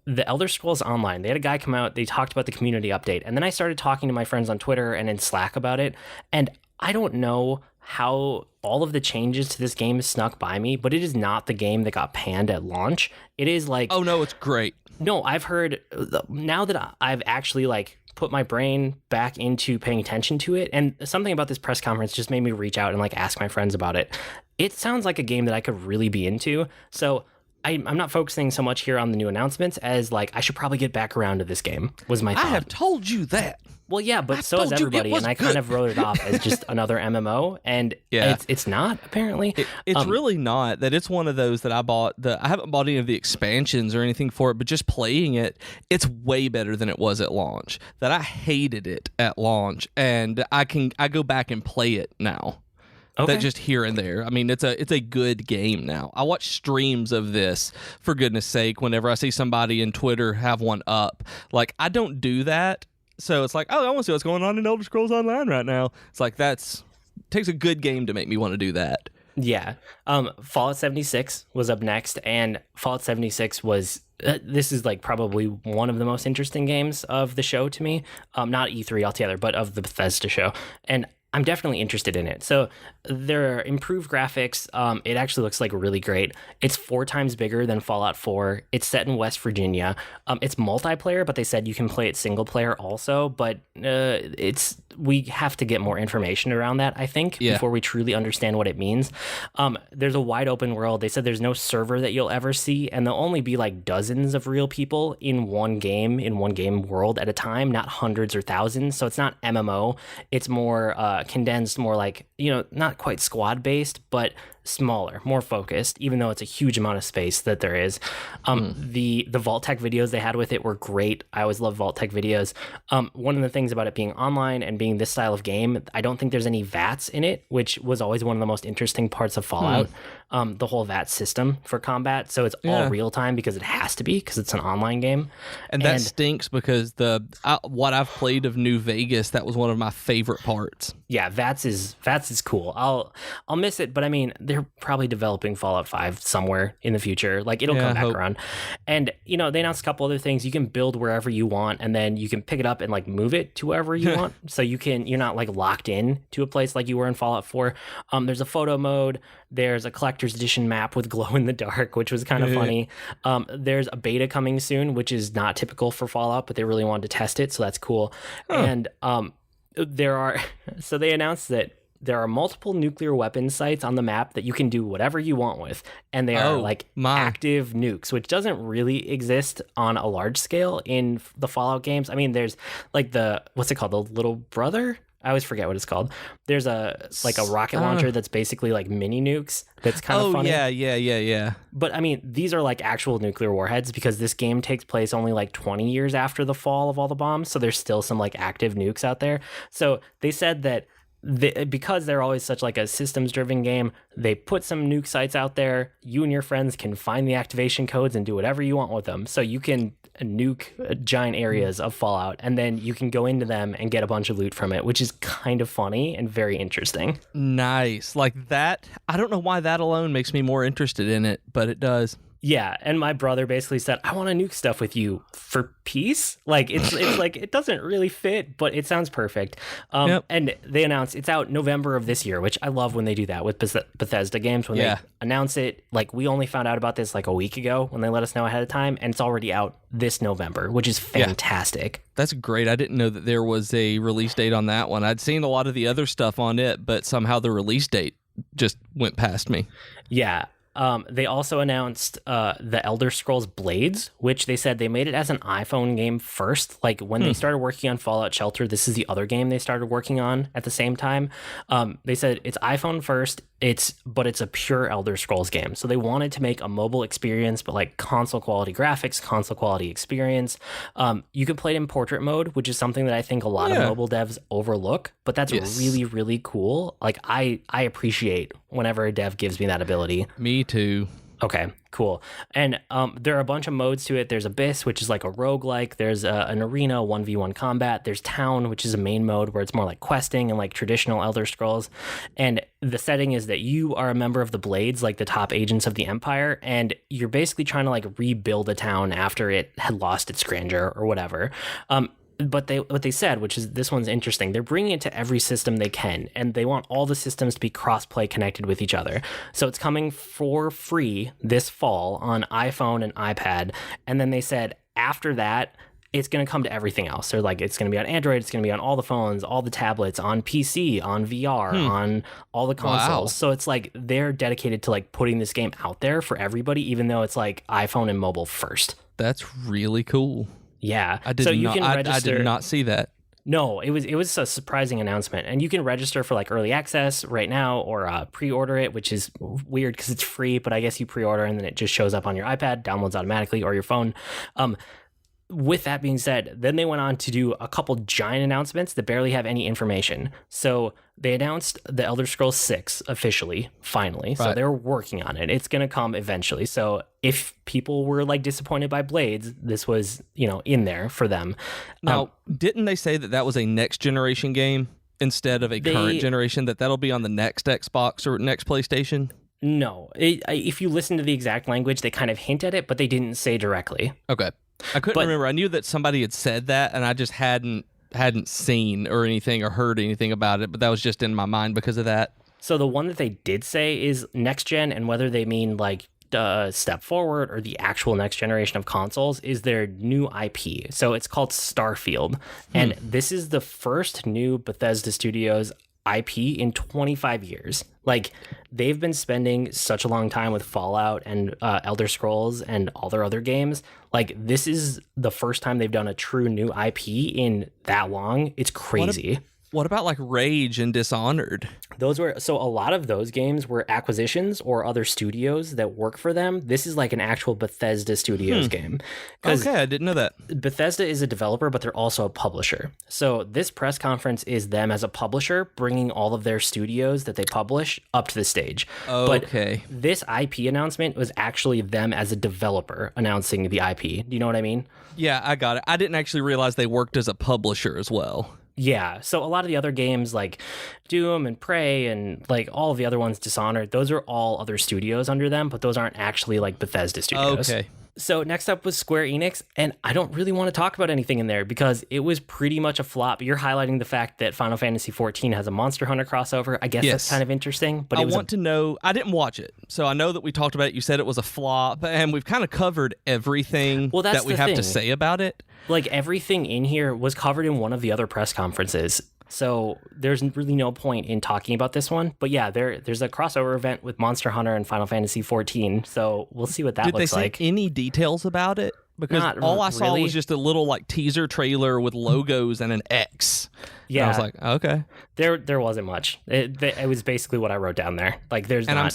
the Elder Scrolls Online, they had a guy come out, they talked about the community update. And then I started talking to my friends on Twitter and in Slack about it. And I don't know how all of the changes to this game snuck by me, but it is not the game that got panned at launch. It is like... Oh, no, it's great. No, I've heard... Now that I've actually, put my brain back into paying attention to it, and something about this press conference just made me reach out and, ask my friends about it. It sounds like a game that I could really be into, so... I'm not focusing so much here on the new announcements as I should probably get back around to this game was my thought. I have told you that. Well, yeah, but so has everybody, and I kind of wrote it off as just another MMO, and it's not, apparently. It's really not. That it's one of those that I bought. I haven't bought any of the expansions or anything for it, but just playing it, it's way better than it was at launch. That I hated it at launch, and I go back and play it now. Okay. That just here and there. I mean, it's a good game now. I watch streams of this, for goodness sake, whenever I see somebody in Twitter have one up. I don't do that. So it's like, oh, I want to see what's going on in Elder Scrolls Online right now. It's like, takes a good game to make me want to do that. Yeah. Fallout 76 was up next, and Fallout 76 was... this is probably one of the most interesting games of the show to me. Not E3 altogether, but of the Bethesda show. And I'm definitely interested in it. So there are improved graphics. It actually looks really great. It's 4 times bigger than Fallout 4. It's set in West Virginia. It's multiplayer, but they said you can play it single player also. But we have to get more information around that, I think, before we truly understand what it means. There's a wide open world. They said there's no server that you'll ever see, and there'll only be dozens of real people in one game world at a time, not hundreds or thousands. So it's not MMO. It's more condensed, more not quite squad based, but smaller, more focused, even though it's a huge amount of space that there is. The Vault Tech videos they had with it were great. I always love Vault Tech videos. One of the things about it being online and being this style of game, I don't think there's any VATs in it, which was always one of the most interesting parts of Fallout. The whole VAT system for combat. So it's all real time because it has to be, because it's an online game. And that stinks because what I've played of New Vegas, that was one of my favorite parts. Yeah, VATs is cool. I'll miss it, but I mean, they're probably developing Fallout 5 somewhere in the future. It'll come back around. And they announced a couple other things. You can build wherever you want, and then you can pick it up and move it to wherever you want. So you're not locked in to a place like you were in Fallout 4. There's a photo mode. There's a collector's collector's edition map with glow in the dark, which was kind of funny. There's a beta coming soon, which is not typical for Fallout, but they really wanted to test it, so that's cool. And so they announced that there are multiple nuclear weapon sites on the map that you can do whatever you want with, and they are active nukes, which doesn't really exist on a large scale in the Fallout games. I mean, there's like what's it called, the little brother? I always forget what it's called. There's a rocket launcher that's basically like mini nukes. That's kind of funny. Yeah. But I mean, these are like actual nuclear warheads, because this game takes place only like 20 years after the fall of all the bombs. So there's still some like active nukes out there. So they said that because they're always such like a systems driven game, they put some nuke sites out there. You and your friends can find the activation codes and do whatever you want with them. So you can nuke giant areas of Fallout, and then you can go into them and get a bunch of loot from it, which is kind of funny and very interesting. Nice. Like that, I don't know why that alone makes me more interested in it, but it does. Yeah, and my brother basically said, I want to nuke stuff with you for peace. Like, it's like, it doesn't really fit, but it sounds perfect. And they announced it's out November of this year, which I love when they do that with Bethesda games. When they announce it, like, we only found out about this like a week ago when they let us know ahead of time, and it's already out this November, which is fantastic. Yeah. That's great. I didn't know that there was a release date on that one. I'd seen a lot of the other stuff on it, but somehow the release date just went past me. Yeah. They also announced the Elder Scrolls Blades, which they said they made it as an iPhone game first. Like when they started working on Fallout Shelter, this is the other game they started working on at the same time. They said it's iPhone first, but it's a pure Elder Scrolls game. So they wanted to make a mobile experience, but like console quality graphics, console quality experience. You could play it in portrait mode, which is something that I think a lot of mobile devs overlook, but that's really, really cool. Like I appreciate whenever a dev gives me that ability. Me too. Okay, cool. And there are a bunch of modes to it. There's Abyss, which is like a roguelike. There's an arena, 1v1 combat. There's Town, which is a main mode where it's more like questing and like traditional Elder Scrolls. And the setting is that you are a member of the Blades, like the top agents of the Empire, and you're basically trying to like rebuild a town after it had lost its grandeur or whatever. But what they said, which is this one's interesting, they're bringing it to every system they can, and they want all the systems to be cross-play connected with each other. So it's coming for free this fall on iPhone and iPad, and then they said after that, it's going to come to everything else. They're like, it's going to be on Android, it's going to be on all the phones, all the tablets, on PC, on VR, on all the consoles. Wow. So it's like they're dedicated to like putting this game out there for everybody, even though it's like iPhone and mobile first. That's really cool. Yeah, I did not see that. No, it was a surprising announcement, and you can register for like early access right now or pre-order it, which is weird because it's free. But I guess you pre-order and then it just shows up on your iPad, downloads automatically, or your phone. With that being said, then they went on to do a couple giant announcements that barely have any information. So they announced the Elder Scrolls 6 officially, finally. Right. So they're working on it. It's going to come eventually. So if people were like disappointed by Blades, this was, in there for them. Now, didn't they say that was a next generation game instead of a current generation, that'll be on the next Xbox or next PlayStation? No. If you listen to the exact language, they kind of hint at it, but they didn't say directly. Okay. I couldn't remember. I knew that somebody had said that, and I just hadn't seen or anything or heard anything about it, but that was just in my mind because of that. So the one that they did say is next gen, and whether they mean like step forward or the actual next generation of consoles is their new IP. So it's called Starfield, and this is the first new Bethesda Studios IP in 25 years. Like, they've been spending such a long time with Fallout and Elder Scrolls and all their other games. Like, this is the first time they've done a true new IP in that long. It's crazy. What about like Rage and Dishonored? A lot of those games were acquisitions or other studios that work for them. This is like an actual Bethesda Studios game. Okay, I didn't know that. Bethesda is a developer, but they're also a publisher. So this press conference is them as a publisher bringing all of their studios that they publish up to the stage. Okay. But this IP announcement was actually them as a developer announcing the IP. Do you know what I mean? Yeah, I got it. I didn't actually realize they worked as a publisher as well. Yeah, so a lot of the other games like Doom and Prey and like all of the other ones, Dishonored, those are all other studios under them, but those aren't actually like Bethesda studios. Okay. So next up was Square Enix, and I don't really want to talk about anything in there because it was pretty much a flop. You're highlighting the fact that Final Fantasy XIV has a Monster Hunter crossover. I guess that's kind of interesting. But I want to know, I didn't watch it, so I know that we talked about it. You said it was a flop, and we've kind of covered everything that we have to say about it. Like, everything in here was covered in one of the other press conferences. So there's really no point in talking about this one. But yeah, there's a crossover event with Monster Hunter and Final Fantasy XIV. So we'll see what that looks like. Did they say any details about it? Because all I saw was just a little like teaser trailer with logos and an X. Yeah, and I was like, okay. There wasn't much. It was basically what I wrote down there. Like, there's and not...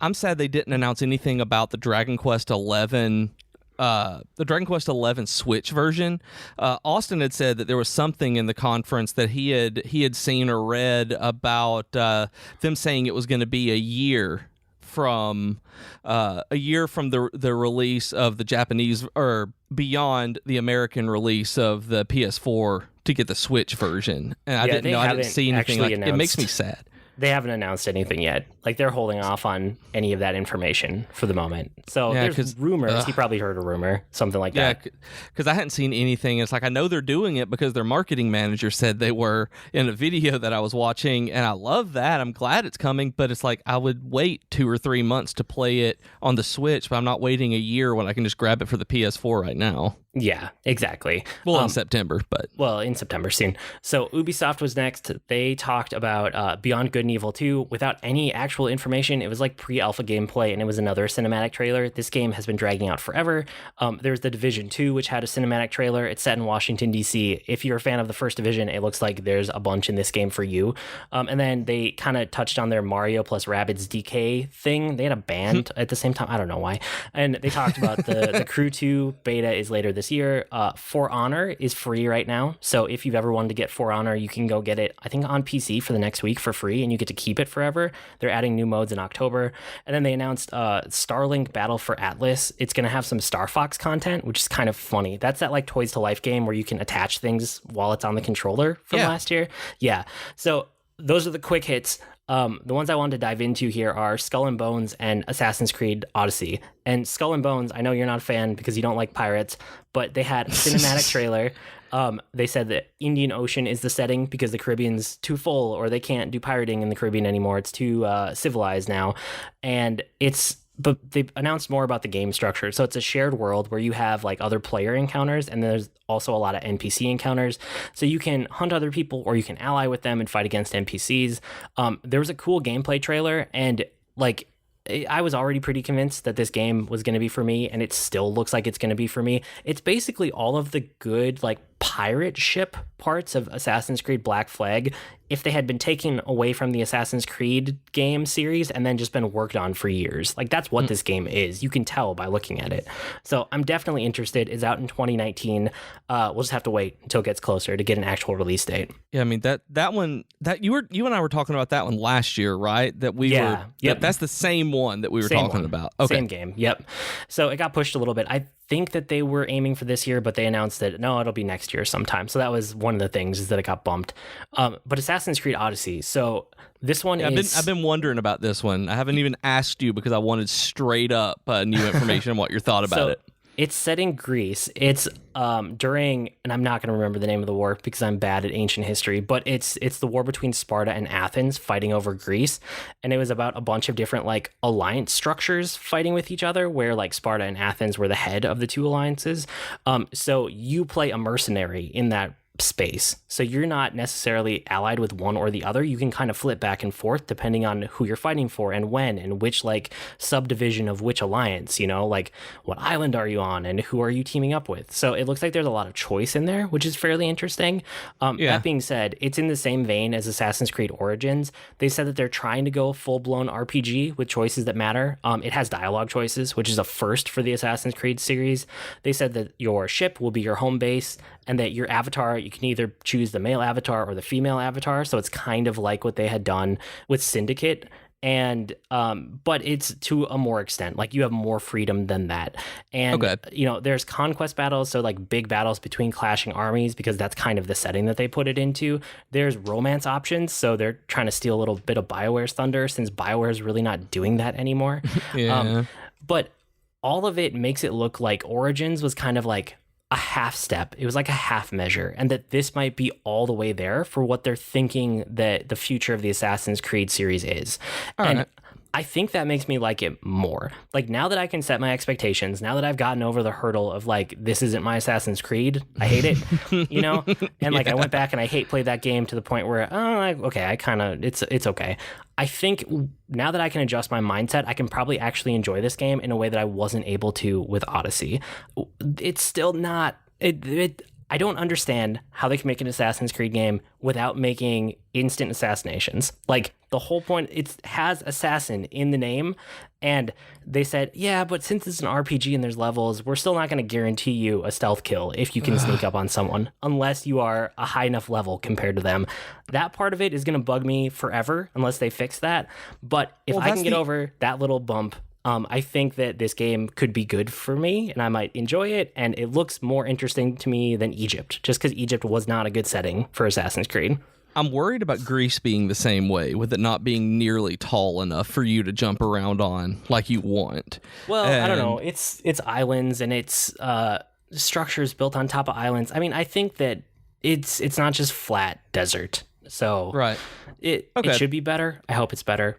I'm sad they didn't announce anything about the Dragon Quest XI. The Dragon Quest XI Switch version. Austin had said that there was something in the conference that he had seen or read about them saying it was going to be a year from the release of the Japanese, or beyond the American release of the PS4 to get the Switch version. And I didn't see anything. Like, it makes me sad. They haven't announced anything yet. Like, they're holding off on any of that information for the moment. So there's rumors. He probably heard a rumor, something like that. Yeah, because I hadn't seen anything. It's like, I know they're doing it because their marketing manager said they were in a video that I was watching, and I love that. I'm glad it's coming, but it's like, I would wait 2 or 3 months to play it on the Switch, but I'm not waiting a year when I can just grab it for the PS4 right now. Yeah, exactly. Well, in September, but... Well, in September soon. So Ubisoft was next. They talked about Beyond Good and Evil 2 without any actual information. It was like pre-alpha gameplay, and it was another cinematic trailer. This game has been dragging out forever. There's The Division 2, which had a cinematic trailer. It's set in Washington, D.C. If you're a fan of the first Division, it looks like there's a bunch in this game for you. And then they kind of touched on their Mario plus Rabbids DK thing. They had a band at the same time. I don't know why. And they talked about the Crew 2 beta is later this year. For Honor is free right now. So if you've ever wanted to get For Honor, you can go get it, I think, on PC for the next week for free, and you get to keep it forever. They're adding new modes in October. And then they announced Starlink Battle for Atlas. It's going to have some Star Fox content, which is kind of funny. That's that like Toys to Life game where you can attach things while it's on the controller from last year. Yeah. So those are the quick hits. The ones I wanted to dive into here are Skull and Bones and Assassin's Creed Odyssey. And Skull and Bones, I know you're not a fan because you don't like pirates, but they had a cinematic trailer. They said that Indian Ocean is the setting because the Caribbean's too full, or they can't do pirating in the Caribbean anymore. It's too civilized now. But they announced more about the game structure. So it's a shared world where you have like other player encounters, and there's also a lot of NPC encounters. So you can hunt other people, or you can ally with them and fight against NPCs. There was a cool gameplay trailer, and like, I was already pretty convinced that this game was going to be for me, and it still looks like it's going to be for me. It's basically all of the good like pirate ship parts of Assassin's Creed Black Flag if they had been taken away from the Assassin's Creed game series and then just been worked on for years. Like, that's what this game is. You can tell by looking at it. So I'm definitely interested. It's out in 2019. We'll just have to wait until it gets closer to get an actual release date. Yeah, I mean, that one that you and I were talking about that one last year, right? That we were. Yep. That's the same one that we were talking about. Okay. Same game. Yep. So it got pushed a little bit. I think that they were aiming for this year, but they announced that no, it'll be next year sometime. So that was one of the things, is that it got bumped. But Assassin's Creed Odyssey. So this one is... I've been wondering about this one. I haven't even asked you because I wanted straight up new information on what your thought about it. It's set in Greece. It's during, and I'm not going to remember the name of the war because I'm bad at ancient history, but it's the war between Sparta and Athens fighting over Greece. And it was about a bunch of different like alliance structures fighting with each other, where like Sparta and Athens were the head of the two alliances. So you play a mercenary in that space. So you're not necessarily allied with one or the other. You can kind of flip back and forth depending on who you're fighting for and when, and which like subdivision of which alliance, you know, like what island are you on and who are you teaming up with. So it looks like there's a lot of choice in there, which is fairly interesting. That being said, it's in the same vein as Assassin's Creed Origins. They said that they're trying to go full-blown RPG with choices that matter. It has dialogue choices, which is a first for the Assassin's Creed series. They said that your ship will be your home base, and that your avatar, you can either choose the male avatar or the female avatar. So it's kind of like what they had done with Syndicate. And but it's to a more extent, like you have more freedom than that. And you know, there's conquest battles, so like big battles between clashing armies, because that's kind of the setting that they put it into. There's romance options, so they're trying to steal a little bit of BioWare's thunder, since BioWare is really not doing that anymore. But all of it makes it look like Origins was kind of like a half step. It was like a half measure, and that this might be all the way there for what they're thinking that the future of the Assassin's Creed series is. I think that makes me like it more. Like, now that I can set my expectations, now that I've gotten over the hurdle of like, this isn't my Assassin's Creed, I hate it, you know? And like, I went back and I played that game to the point where, it's okay. I think now that I can adjust my mindset, I can probably actually enjoy this game in a way that I wasn't able to with Odyssey. It's still not... I don't understand how they can make an Assassin's Creed game without making instant assassinations. Like, the whole point, it has assassin in the name, and they said, yeah, but since it's an RPG and there's levels, we're still not going to guarantee you a stealth kill if you can sneak up on someone, unless you are a high enough level compared to them. That part of it is going to bug me forever unless they fix that. But if I can get over that little bump, I think that this game could be good for me, and I might enjoy it, and it looks more interesting to me than Egypt, just because Egypt was not a good setting for Assassin's Creed. I'm worried about Greece being the same way, with it not being nearly tall enough for you to jump around on like you want. Well, I don't know. It's islands, and it's structures built on top of islands. I mean, I think that it's not just flat desert. So right. It should be better. I hope it's better.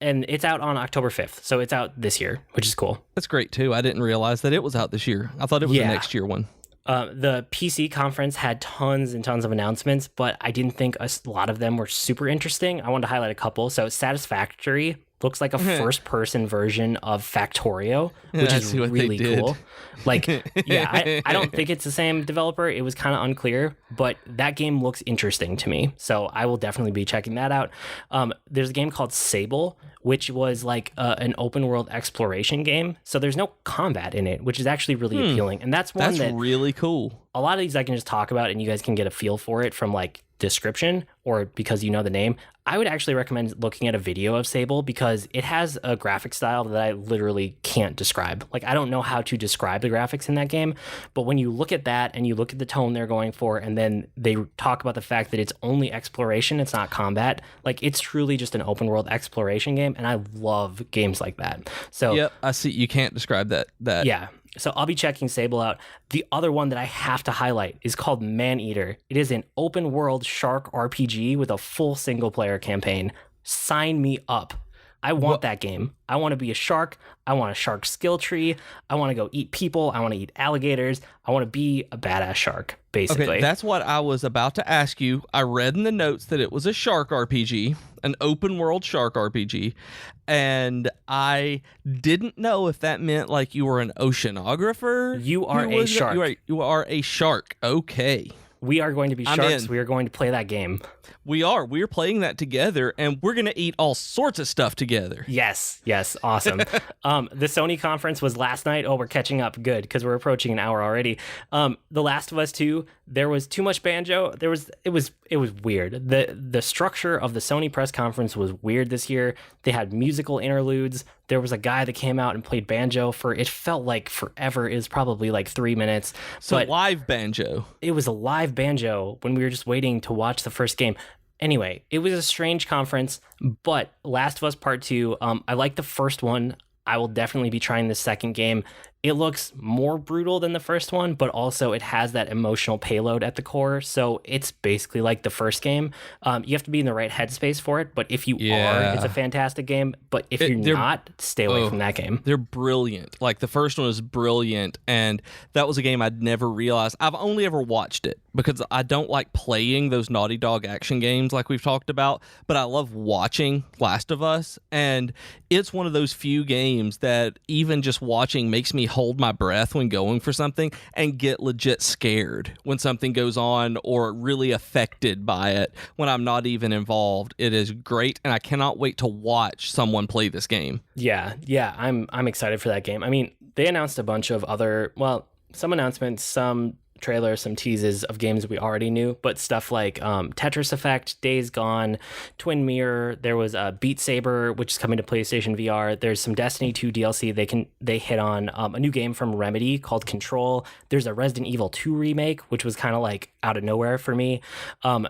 And it's out on October 5th, so it's out this year, which is cool. That's great, too. I didn't realize that it was out this year. I thought it was the next year one. The PC conference had tons and tons of announcements, but I didn't think a lot of them were super interesting. I wanted to highlight a couple. So Satisfactory looks like a first-person version of Factorio, which is really cool. Like, I don't think it's the same developer. It was kind of unclear, but that game looks interesting to me. So I will definitely be checking that out. There's a game called Sable, which was like an open world exploration game. So there's no combat in it, which is actually really appealing. And that's really cool. A lot of these I can just talk about and you guys can get a feel for it from like description or because you know the name. I would actually recommend looking at a video of Sable because it has a graphic style that I literally can't describe. Like, I don't know how to describe the graphics in that game, but when you look at that and you look at the tone they're going for, and then they talk about the fact that it's only exploration, it's not combat, like, it's truly just an open world exploration game, and I love games like that. So yep, I see. You can't describe that. Yeah. So I'll be checking Sable out. The other one that I have to highlight is called Maneater. It is an open world shark RPG with a full single player campaign. Sign me up. I want that game. I want to be a shark. I want a shark skill tree. I want to go eat people. I want to eat alligators. I want to be a badass shark, basically. Okay, that's what I was about to ask you. I read in the notes that it was a shark RPG, an open world shark RPG, and I didn't know if that meant like you were an oceanographer. You are a shark. You are a shark. Okay. We are going to be sharks. We are going to play that game. We are. We're playing that together, and we're going to eat all sorts of stuff together. Yes. Awesome. The Sony conference was last night. Oh, we're catching up. Good, because we're approaching an hour already. The Last of Us 2, there was too much banjo. It was weird. The structure of the Sony press conference was weird this year. They had musical interludes. There was a guy that came out and played banjo for, it felt like forever. It was probably like 3 minutes. So live banjo. It was a live banjo when we were just waiting to watch the first game. Anyway, it was a strange conference, but Last of Us Part 2, I like the first one. I will definitely be trying the second game. It looks more brutal than the first one, but also it has that emotional payload at the core. So it's basically like the first game. You have to be in the right headspace for it. But if you are, it's a fantastic game. But if you're not, stay away from that game. They're brilliant. Like, the first one is brilliant. And that was a game I'd never realized. I've only ever watched it because I don't like playing those Naughty Dog action games like we've talked about. But I love watching Last of Us. And it's one of those few games that even just watching makes me hold my breath when going for something and get legit scared when something goes on or really affected by it when I'm not even involved. It is great, and I cannot wait to watch someone play this game. Yeah, I'm excited for that game. I mean, they announced a bunch of other, some announcements, some trailer, some teases of games we already knew, but stuff like Tetris Effect, Days Gone, Twin Mirror. There was Beat Saber, which is coming to PlayStation VR. There's some Destiny 2 DLC they hit on, a new game from Remedy called Control. There's a Resident Evil 2 remake, which was kind of like out of nowhere for me.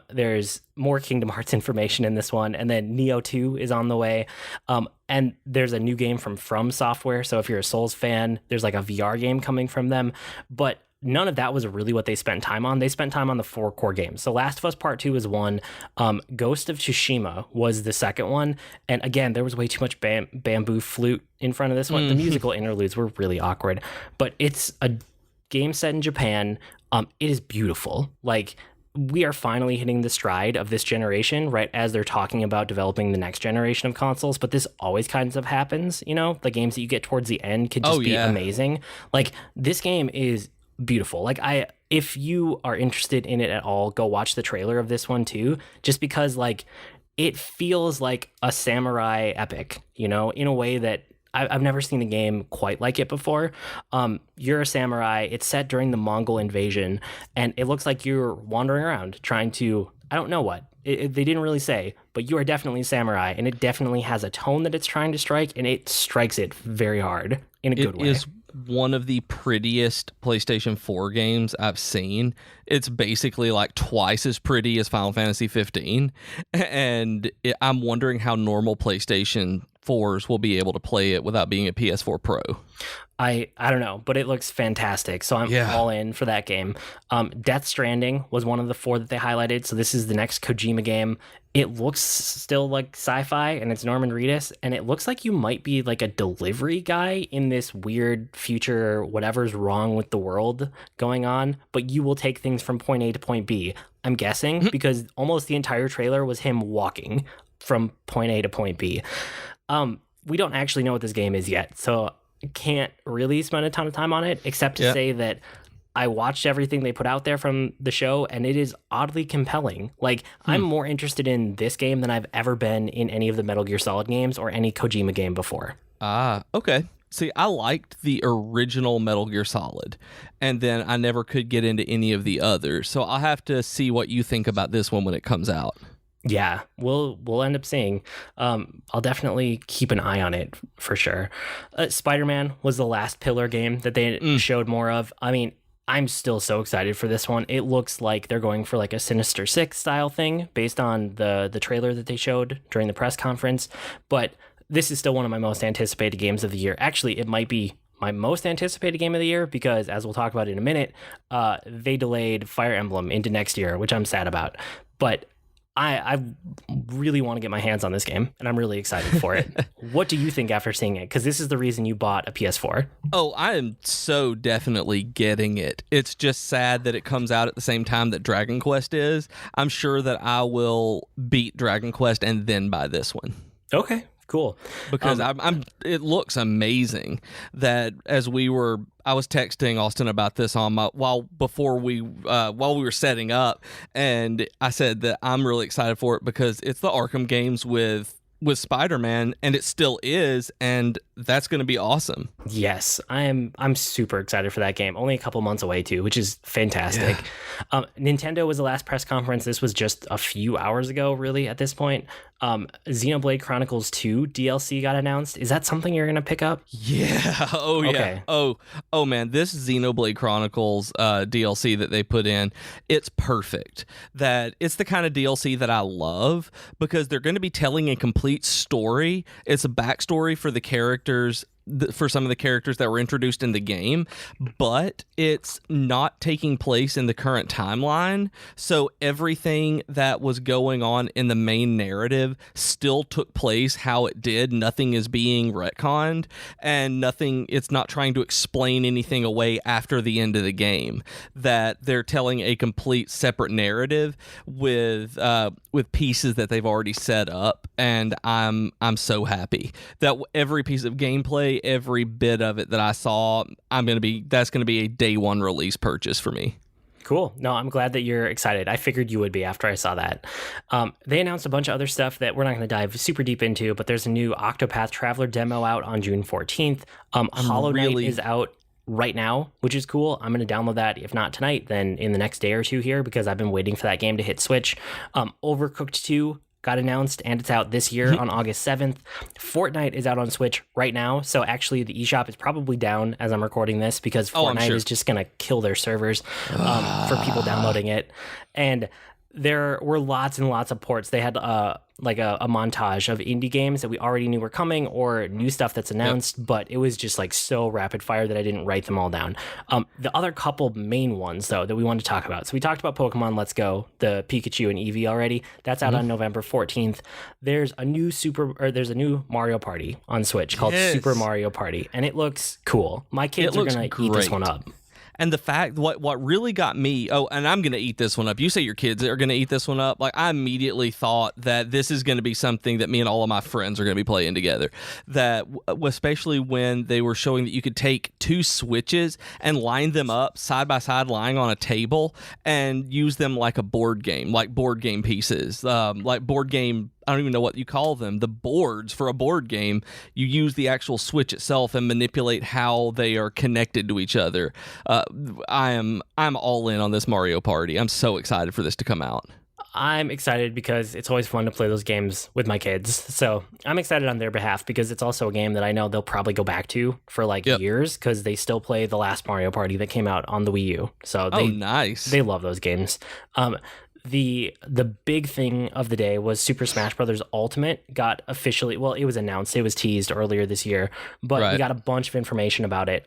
There's more Kingdom Hearts information in this one, and then Neo 2 is on the way. And there's a new game from Software, so if you're a Souls fan, there's like a VR game coming from them. But none of that was really what they spent time on. They spent time on the 4 core games. So Last of Us Part 2 is one. Ghost of Tsushima was the second one. And again, there was way too much bamboo flute in front of this one. The musical interludes were really awkward. But it's a game set in Japan. It is beautiful. Like, we are finally hitting the stride of this generation, right as they're talking about developing the next generation of consoles. But this always kinds of happens, you know? The games that you get towards the end could just be amazing. Like, this game is beautiful. Like, if you are interested in it at all, go watch the trailer of this one too, just because like it feels like a samurai epic, you know, in a way that I've never seen a game quite like it before. You're a samurai. It's set during the Mongol invasion, and it looks like you're wandering around trying to, I don't know what. They didn't really say, but you are definitely a samurai, and it definitely has a tone that it's trying to strike, and it strikes it very hard in a good way. It is one of the prettiest PlayStation 4 games I've seen. It's basically like twice as pretty as Final Fantasy 15, and I'm wondering how normal PlayStation 4s will be able to play it without being a PS4 Pro. I don't know, but it looks fantastic, so I'm all in for that game. Death Stranding was one of the 4 that they highlighted, so this is the next Kojima game. It looks still like sci-fi, and it's Norman Reedus, and it looks like you might be like a delivery guy in this weird future, whatever's wrong with the world going on, but you will take things from point A to point B, I'm guessing, because almost the entire trailer was him walking from point A to point B. We don't actually know what this game is yet, so can't really spend a ton of time on it, except to say that I watched everything they put out there from the show, and it is oddly compelling. Like, I'm more interested in this game than I've ever been in any of the Metal Gear Solid games or any Kojima game before. Okay. See, I liked the original Metal Gear Solid, and then I never could get into any of the others, so I'll have to see what you think about this one when it comes out. Yeah, we'll end up seeing. I'll definitely keep an eye on it for sure. Spider-Man was the last pillar game that they showed more of. I mean, I'm still so excited for this one. It looks like they're going for like a Sinister Six style thing based on the trailer that they showed during the press conference. But this is still one of my most anticipated games of the year. Actually, it might be my most anticipated game of the year because, as we'll talk about in a minute, they delayed Fire Emblem into next year, which I'm sad about. But I really want to get my hands on this game, and I'm really excited for it. What do you think after seeing it? Because this is the reason you bought a PS4. Oh, I am so definitely getting it. It's just sad that it comes out at the same time that Dragon Quest is. I'm sure that I will beat Dragon Quest and then buy this one. Okay. Cool. Because it looks amazing. That I was texting Austin about this on while we were setting up, and I said that I'm really excited for it because it's the Arkham games with Spider-Man, and it still is, and that's going to be awesome. Yes, I'm super excited for that game. Only a couple months away too, which is fantastic. Yeah. Nintendo was the last press conference. This was just a few hours ago, really, at this point. Xenoblade Chronicles 2 DLC got announced. Is that something you're going to pick up? Yeah. Oh, yeah. Okay. Oh, man. This Xenoblade Chronicles DLC that they put in, it's perfect. That it's the kind of DLC that I love because they're going to be telling a complete story. It's a backstory for the characters, for some of the characters that were introduced in the game, but it's not taking place in the current timeline. So everything that was going on in the main narrative still took place how it did. Nothing is being retconned, and it's not trying to explain anything away after the end of the game. That they're telling a complete separate narrative with pieces that they've already set up, and I'm so happy that every piece of gameplay, every bit of it that I saw, that's going to be a day one release purchase for me. Cool. No, I'm glad that you're excited. I figured you would be after I saw that. They announced a bunch of other stuff that we're not going to dive super deep into, but there's a new Octopath Traveler demo out on June 14th. Hollow Knight is out right now, which is cool. I'm going to download that, if not tonight, then in the next day or two here, because I've been waiting for that game to hit Switch. Overcooked 2 got announced, and it's out this year on August 7th. Fortnite is out on Switch right now, so actually the eShop is probably down as I'm recording this, because Fortnite is just going to kill their servers for people downloading it. And there were lots and lots of ports. They had like a montage of indie games that we already knew were coming, or new stuff that's announced, but it was just like so rapid fire that I didn't write them all down. The other couple main ones, though, that we wanted to talk about. So we talked about Pokemon Let's Go, the Pikachu and Eevee already. That's out on November 14th. There's a new Mario Party on Switch called Super Mario Party, and it looks cool. My kids are going to eat this one up. And the fact, what really got me, and I'm going to eat this one up. You say your kids are going to eat this one up. Like, I immediately thought that this is going to be something that me and all of my friends are going to be playing together. That, especially when they were showing that you could take 2 Switches and line them up side by side, lying on a table, and use them like a board game, like board game pieces, like board game. I don't even know what you call them. The boards for a board game, you use the actual Switch itself and manipulate how they are connected to each other. I'm all in on this Mario Party. I'm so excited for this to come out. I'm excited because it's always fun to play those games with my kids. So I'm excited on their behalf, because it's also a game that I know they'll probably go back to for like years, because they still play the last Mario Party that came out on the Wii U. So nice. They love those games. The big thing of the day was Super Smash Bros. Ultimate got officially, well, it was announced, it was teased earlier this year, but we got a bunch of information about it.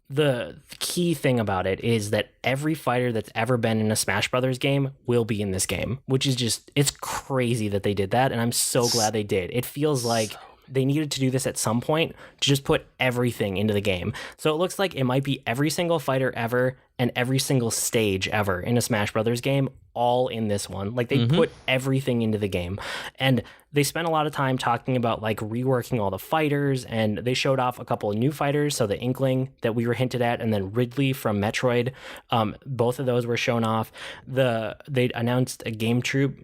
The key thing about it is that every fighter that's ever been in a Smash Brothers game will be in this game, which is just, it's crazy that they did that, and I'm so glad they did. It feels like they needed to do this at some point to just put everything into the game. So it looks like it might be every single fighter ever and every single stage ever in a Smash Brothers game, all in this one. Like, they put everything into the game. And they spent a lot of time talking about like reworking all the fighters, and they showed off a couple of new fighters. So the Inkling that we were hinted at, and then Ridley from Metroid, both of those were shown off. They announced a GameCube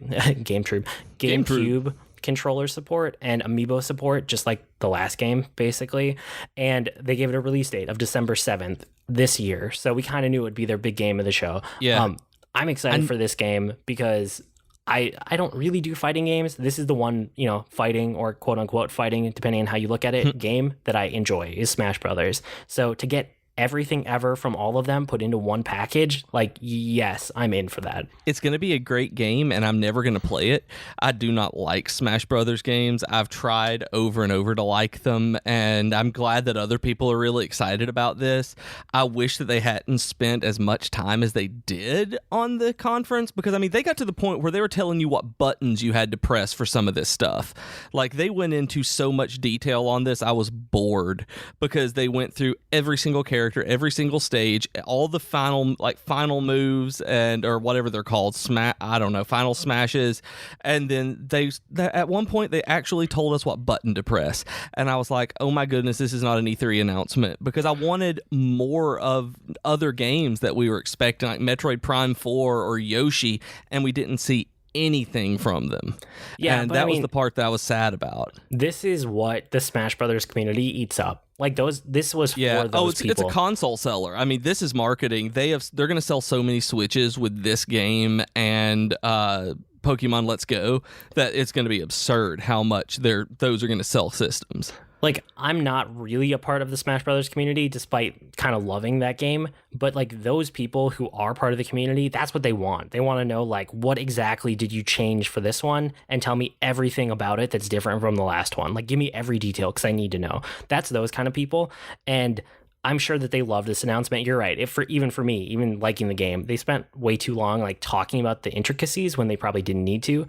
controller support and amiibo support, just like the last game basically, and they gave it a release date of December 7th this year, so we kind of knew it would be their big game of the show. I'm excited for this game because I don't really do fighting games. This is the one, fighting, or quote unquote fighting, depending on how you look at it, game that I enjoy is Smash Brothers. So to get everything ever from all of them put into one package, like, yes, I'm in for that. It's going to be a great game, and I'm never going to play it. I do not like Smash Brothers games. I've tried over and over to like them, and I'm glad that other people are really excited about this. I wish that they hadn't spent as much time as they did on the conference, because, I mean, they got to the point where they were telling you what buttons you had to press for some of this stuff. Like, they went into so much detail on this, I was bored, because they went through every single character, every single stage, all the final moves, and or whatever they're called, final smashes, and then they at one point they actually told us what button to press, and I was like, oh my goodness, this is not an E3 announcement, because I wanted more of other games that we were expecting, like Metroid Prime 4 or Yoshi, and we didn't see anything from them. And that was the part that I was sad about. This is what the Smash Brothers community eats up. Like, this was for those people. It's a console seller. I mean, this is marketing. They're going to sell so many Switches with this game and Pokemon Let's Go that it's going to be absurd how much those are going to sell systems. Like, I'm not really a part of the Smash Brothers community, despite kind of loving that game. But, like, those people who are part of the community, that's what they want. They want to know, like, what exactly did you change for this one? And tell me everything about it that's different from the last one. Like, give me every detail, because I need to know. That's those kind of people. And I'm sure that they love this announcement. You're right. Even for me, even liking the game, they spent way too long, like, talking about the intricacies when they probably didn't need to.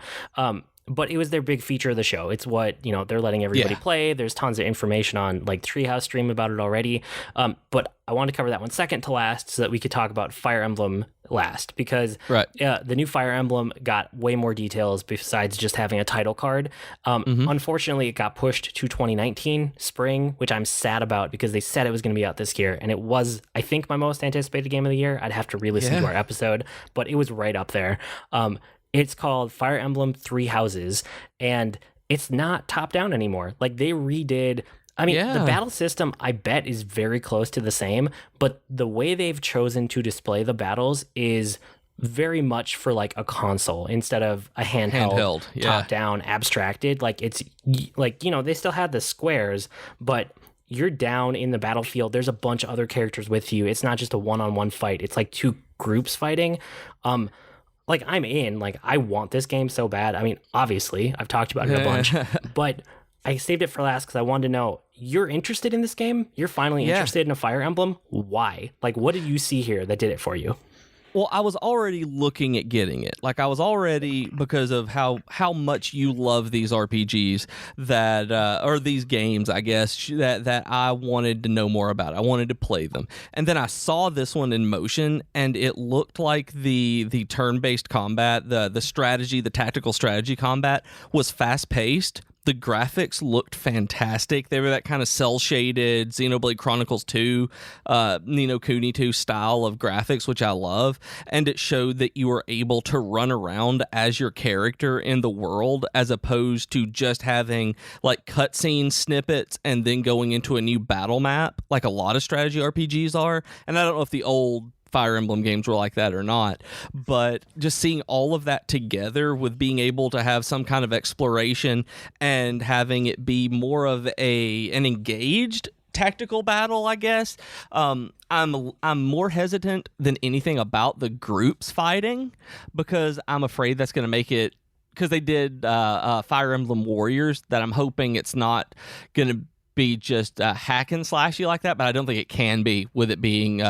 But it was their big feature of the show. It's what, they're letting everybody play. There's tons of information on, like, Treehouse stream about it already. But I want to cover that one second to last, so that we could talk about Fire Emblem last, because the new Fire Emblem got way more details besides just having a title card. Unfortunately, it got pushed to 2019 spring, which I'm sad about, because they said it was going to be out this year, and it was, I think, my most anticipated game of the year. I'd have to re-listen to our episode, but it was right up there. It's called Fire Emblem Three Houses, and it's not top down anymore. Like, they redid I mean, the battle system, I bet, is very close to the same, but the way they've chosen to display the battles is very much for like a console instead of a handheld top-down abstracted. Like it's like, you know, they still had the squares, but you're down in the battlefield. There's a bunch of other characters with you. It's not just a one-on-one fight. It's like two groups fighting. Like I'm in, like I want this game so bad. I mean, obviously, I've talked about it a bunch, but I saved it for last because I wanted to know, you're interested in this game? You're finally interested in a Fire Emblem? Why? Like, what did you see here that did it for you? Well, I was already looking at getting it. Like I was already, because of how much you love these RPGs that or these games, I guess, that I wanted to know more about. I wanted to play them. And then I saw this one in motion, and it looked like the turn-based combat, the strategy, the tactical strategy combat was fast-paced. The graphics looked fantastic. They were that kind of cel-shaded Xenoblade Chronicles 2, Ni no Kuni 2 style of graphics, which I love. And it showed that you were able to run around as your character in the world, as opposed to just having like cutscene snippets and then going into a new battle map, like a lot of strategy RPGs are. And I don't know if the old Fire Emblem games were like that or not, but just seeing all of that together with being able to have some kind of exploration and having it be more of an engaged tactical battle, I guess. I'm more hesitant than anything about the groups fighting, because I'm afraid that's going to make it, because they did Fire Emblem Warriors, that I'm hoping it's not going to be just hack and slashy like that, but I don't think it can be with it being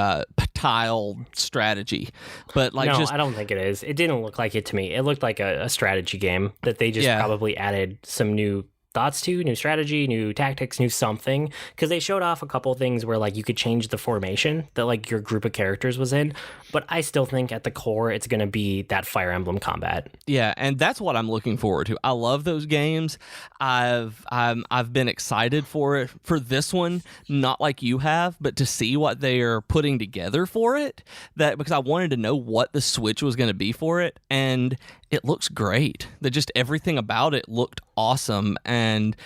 tile strategy. But like, no, I don't think it is. It didn't look like it to me. It looked like a strategy game that they just probably added some new thoughts to, new strategy, new tactics, new something, because they showed off a couple things where like you could change the formation that like your group of characters was in, but I still think at the core it's going to be that Fire Emblem combat. Yeah, and that's what I'm looking forward to. I love those games. I've been excited for it, for this one, not like you have, but to see what they are putting together for it, that because I wanted to know what the Switch was going to be for it, and it looks great. That just everything about it looked awesome, and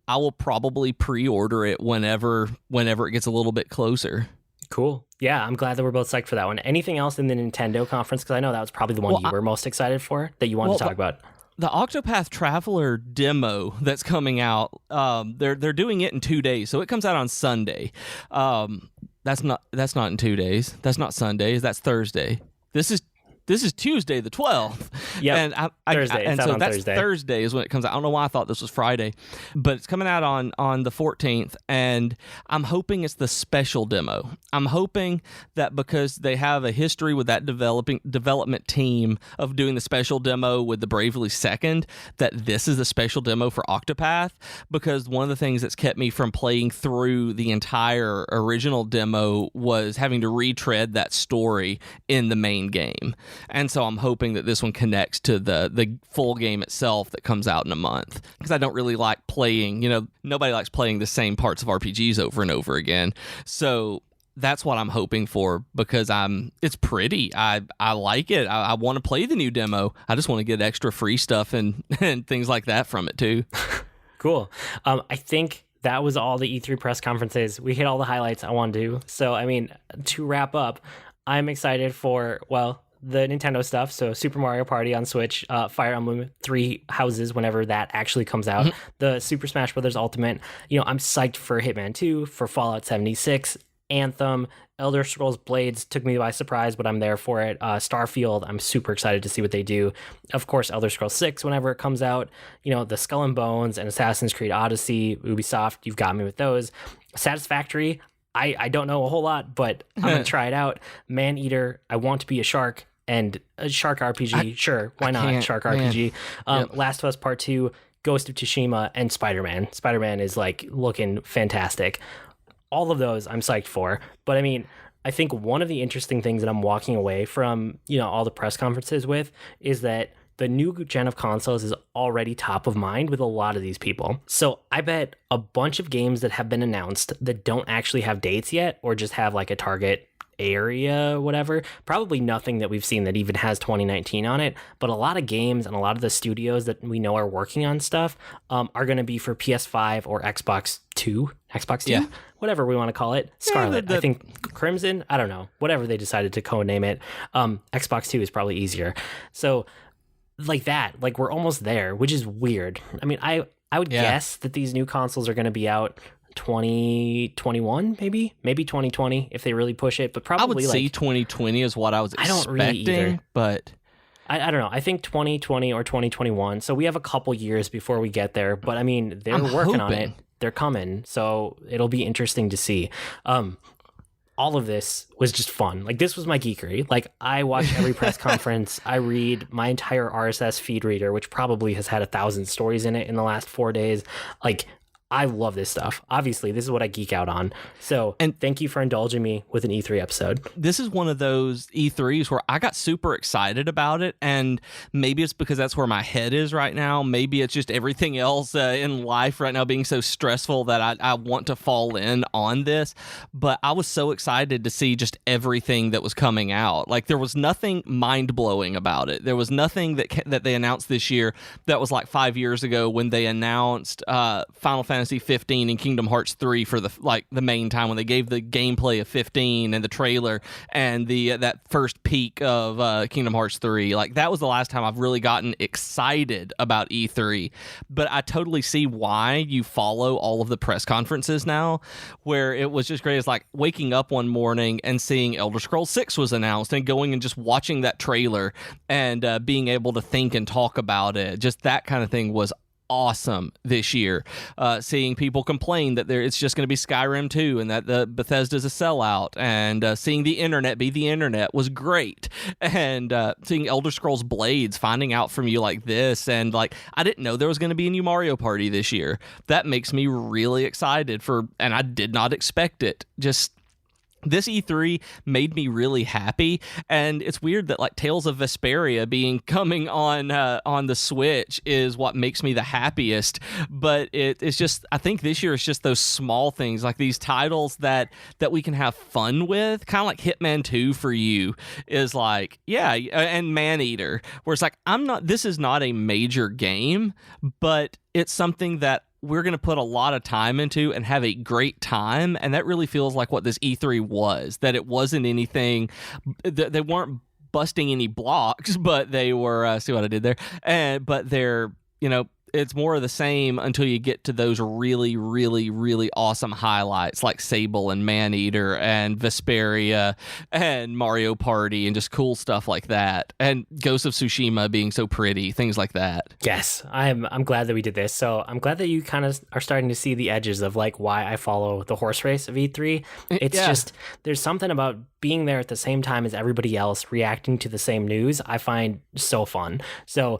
I will probably pre-order it whenever it gets a little bit closer. Cool. Yeah, I'm glad that we're both psyched for that one. Anything else in the Nintendo conference? Because I know that was probably the one you were most excited for, that you wanted to talk about. The Octopath Traveler demo that's coming out, they're doing it in 2 days, so it comes out on Sunday. That's not in 2 days. That's not Sunday. That's Thursday. This is Tuesday the 12th. Yeah, and Thursday. And so that's Thursday. Thursday is when it comes out. I don't know why I thought this was Friday, but it's coming out on the 14th, and I'm hoping it's the special demo. I'm hoping that because they have a history with that development team of doing the special demo with the Bravely Second, that this is the special demo for Octopath, because one of the things that's kept me from playing through the entire original demo was having to retread that story in the main game. And so I'm hoping that this one connects to the full game itself that comes out in a month. Because I don't really like playing, nobody likes playing the same parts of RPGs over and over again. So that's what I'm hoping for, because it's pretty. I like it. I want to play the new demo. I just want to get extra free stuff and things like that from it too. Cool. I think that was all the E3 press conferences. We hit all the highlights I wanted to. So, I mean, to wrap up, I'm excited for, the Nintendo stuff, so Super Mario Party on Switch, Fire Emblem 3 Houses whenever that actually comes out, the Super Smash Bros. Ultimate. I'm psyched for Hitman 2, for Fallout 76, Anthem, Elder Scrolls Blades took me by surprise, but I'm there for it. Starfield, I'm super excited to see what they do. Of course, Elder Scrolls 6 whenever it comes out. The Skull and Bones and Assassin's Creed Odyssey, Ubisoft, you've got me with those. Satisfactory, I don't know a whole lot, but I'm going to try it out. Maneater, I want to be a shark. And a shark RPG, sure, why not? Shark RPG. Yep. Last of Us Part 2, Ghost of Tsushima, and Spider-Man. Spider-Man is like looking fantastic. All of those I'm psyched for. But I mean, I think one of the interesting things that I'm walking away from, all the press conferences with, is that the new gen of consoles is already top of mind with a lot of these people. So I bet a bunch of games that have been announced that don't actually have dates yet, or just have like a target area, whatever. Probably nothing that we've seen that even has 2019 on it, but a lot of games and a lot of the studios that we know are working on stuff are going to be for PS5 or Xbox 2, whatever we want to call it. Scarlet, I think Crimson, I don't know, whatever they decided to co-name it. Xbox 2 is probably easier. So like that, like we're almost there, which is weird. I mean, I would guess that these new consoles are going to be out 2021, maybe 2020 if they really push it, but probably I would say 2020 is what I was expecting. I don't really either. But I don't know. I think 2020 or 2021. So we have a couple years before we get there, but I mean, they're working on it. They're coming. So it'll be interesting to see. All of this was just fun. Like, this was my geekery. Like, I watch every press conference. I read my entire RSS feed reader, which probably has had 1,000 stories in it in the last 4 days. Like, I love this stuff. Obviously, this is what I geek out on. So, and thank you for indulging me with an E3 episode. This is one of those E3s where I got super excited about it, and maybe it's because that's where my head is right now. Maybe it's just everything else in life right now being so stressful that I want to fall in on this. But I was so excited to see just everything that was coming out. Like, there was nothing mind-blowing about it. There was nothing that they announced this year that was like 5 years ago when they announced Final Fantasy 15 and Kingdom Hearts 3 for the main time, when they gave the gameplay of 15 and the trailer and that first peek of Kingdom Hearts 3. Like, that was the last time I've really gotten excited about E3. But I totally see why you follow all of the press conferences now, where it was just great. It's like waking up one morning and seeing Elder Scrolls 6 was announced and going and just watching that trailer and being able to think and talk about it. Just that kind of thing was awesome this year. Seeing people complain that it's just going to be Skyrim 2 and that the Bethesda's a sellout, and seeing the internet be the internet was great. And seeing Elder Scrolls Blades, finding out from you like this, and like, I didn't know there was going to be a new Mario Party this year. That makes me really excited and I did not expect it. Just this E3 made me really happy, and it's weird that like Tales of Vesperia coming on the Switch is what makes me the happiest. But it's just, I think this year it's just those small things, like these titles that we can have fun with, kind of like Hitman 2 for you is like, yeah, and Maneater, where it's like, this is not a major game, but it's something that we're going to put a lot of time into and have a great time. And that really feels like what this E3 was, that it wasn't anything, they weren't busting any blocks, but they were, see what I did there? But they're, it's more of the same until you get to those really, really, really awesome highlights like Sable and Maneater and Vesperia and Mario Party and just cool stuff like that. And Ghost of Tsushima being so pretty, things like that. Yes, I'm glad that we did this. So I'm glad that you kind of are starting to see the edges of like why I follow the horse race of E3. It's just, there's something about being there at the same time as everybody else reacting to the same news I find so fun. So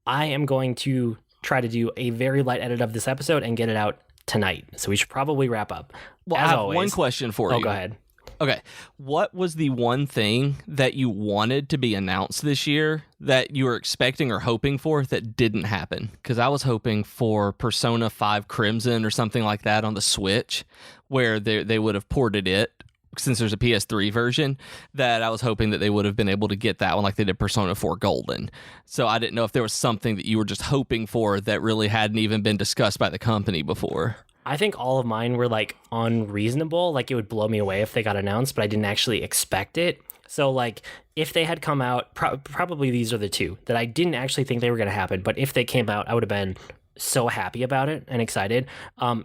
I am going to try to do a very light edit of this episode and get it out tonight. So we should probably wrap up. Well, I have one question for you. Oh, go ahead. Okay. What was the one thing that you wanted to be announced this year that you were expecting or hoping for that didn't happen? Because I was hoping for Persona 5 Crimson or something like that on the Switch, where they would have ported it. Since there's a PS3 version, that I was hoping that they would have been able to get that one like they did Persona 4 Golden. So I didn't know if there was something that you were just hoping for that really hadn't even been discussed by the company before. I think all of mine were like unreasonable. Like, it would blow me away if they got announced, but I didn't actually expect it. So like, if they had come out, probably these are the two that I didn't actually think they were going to happen. But if they came out, I would have been so happy about it and excited.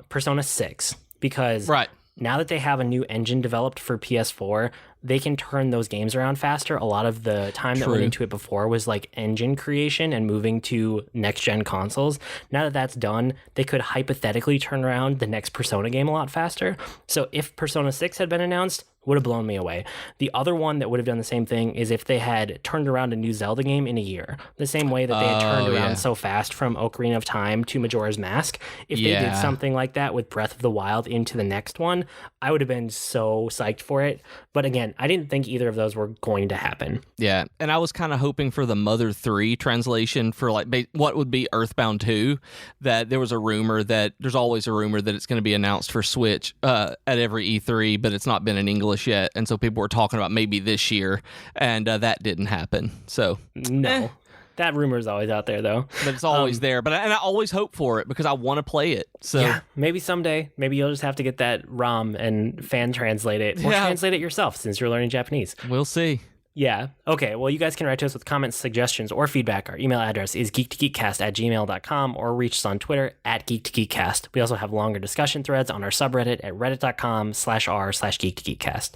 Persona 6, because right. Now that they have a new engine developed for PS4, they can turn those games around faster. A lot of the time that went into it before was like engine creation and moving to next-gen consoles. Now that that's done, they could hypothetically turn around the next Persona game a lot faster. So if Persona 6 had been announced, would have blown me away. The other one that would have done the same thing is if they had turned around a new Zelda game in a year. The same way that they had turned around so fast from Ocarina of Time to Majora's Mask. If they did something like that with Breath of the Wild into the next one, I would have been so psyched for it. But again, And I didn't think either of those were going to happen. Yeah, and I was kind of hoping for the Mother 3 translation for like what would be Earthbound 2, that there was there's always a rumor that it's going to be announced for Switch at every E3, but it's not been in English yet, and so people were talking about maybe this year, and that didn't happen. So no. That rumor is always out there, though. But it's always there. I always hope for it because I want to play it. So yeah, maybe someday. Maybe you'll just have to get that ROM and fan translate it, or translate it yourself since you're learning Japanese. We'll see. Yeah. Okay. Well, you guys can write to us with comments, suggestions, or feedback. Our email address is geek2geekcast@gmail.com, or reach us on Twitter @geek2geekcast. We also have longer discussion threads on our subreddit at reddit.com/r/geek2geekcast.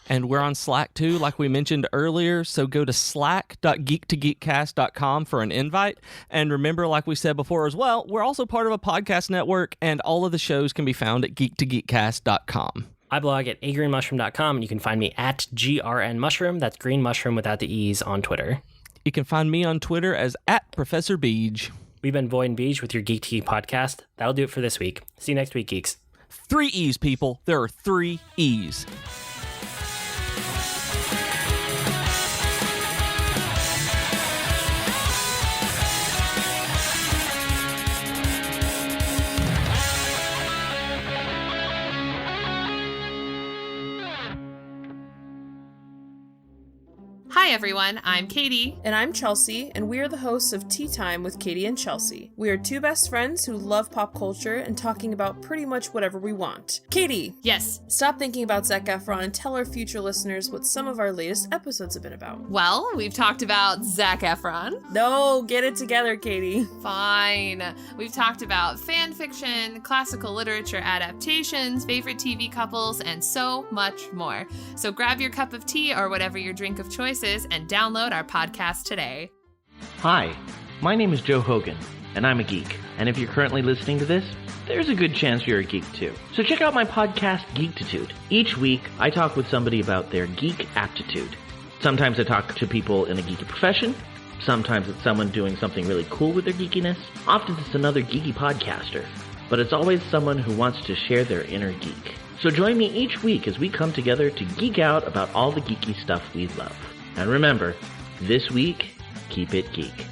And we're on Slack too, like we mentioned earlier. So go to slack.geek2geekcast.com for an invite. And remember, like we said before as well, we're also part of a podcast network, and all of the shows can be found at geek2geekcast.com. I blog at agreenmushroom.com, and you can find me at grnmushroom. That's green mushroom without the E's on Twitter. You can find me on Twitter as @Professor Beej. We've been Void and Beej with your Geek to Geek podcast. That'll do it for this week. See you next week, geeks. 3 E's, people. There are 3 E's. Hi everyone, I'm Katie. And I'm Chelsea, and we are the hosts of Tea Time with Katie and Chelsea. We are 2 best friends who love pop culture and talking about pretty much whatever we want. Katie! Yes? Stop thinking about Zac Efron and tell our future listeners what some of our latest episodes have been about. Well, we've talked about Zac Efron. No, get it together, Katie. Fine. We've talked about fan fiction, classical literature adaptations, favorite TV couples, and so much more. So grab your cup of tea or whatever your drink of choice is and download our podcast today. Hi, my name is Joe Hogan, and I'm a geek. And if you're currently listening to this, there's a good chance you're a geek too. So check out my podcast, Geektitude. Each week, I talk with somebody about their geek aptitude. Sometimes I talk to people in a geeky profession. Sometimes it's someone doing something really cool with their geekiness. Often it's another geeky podcaster. But it's always someone who wants to share their inner geek. So join me each week as we come together to geek out about all the geeky stuff we love. And remember, this week, keep it geek.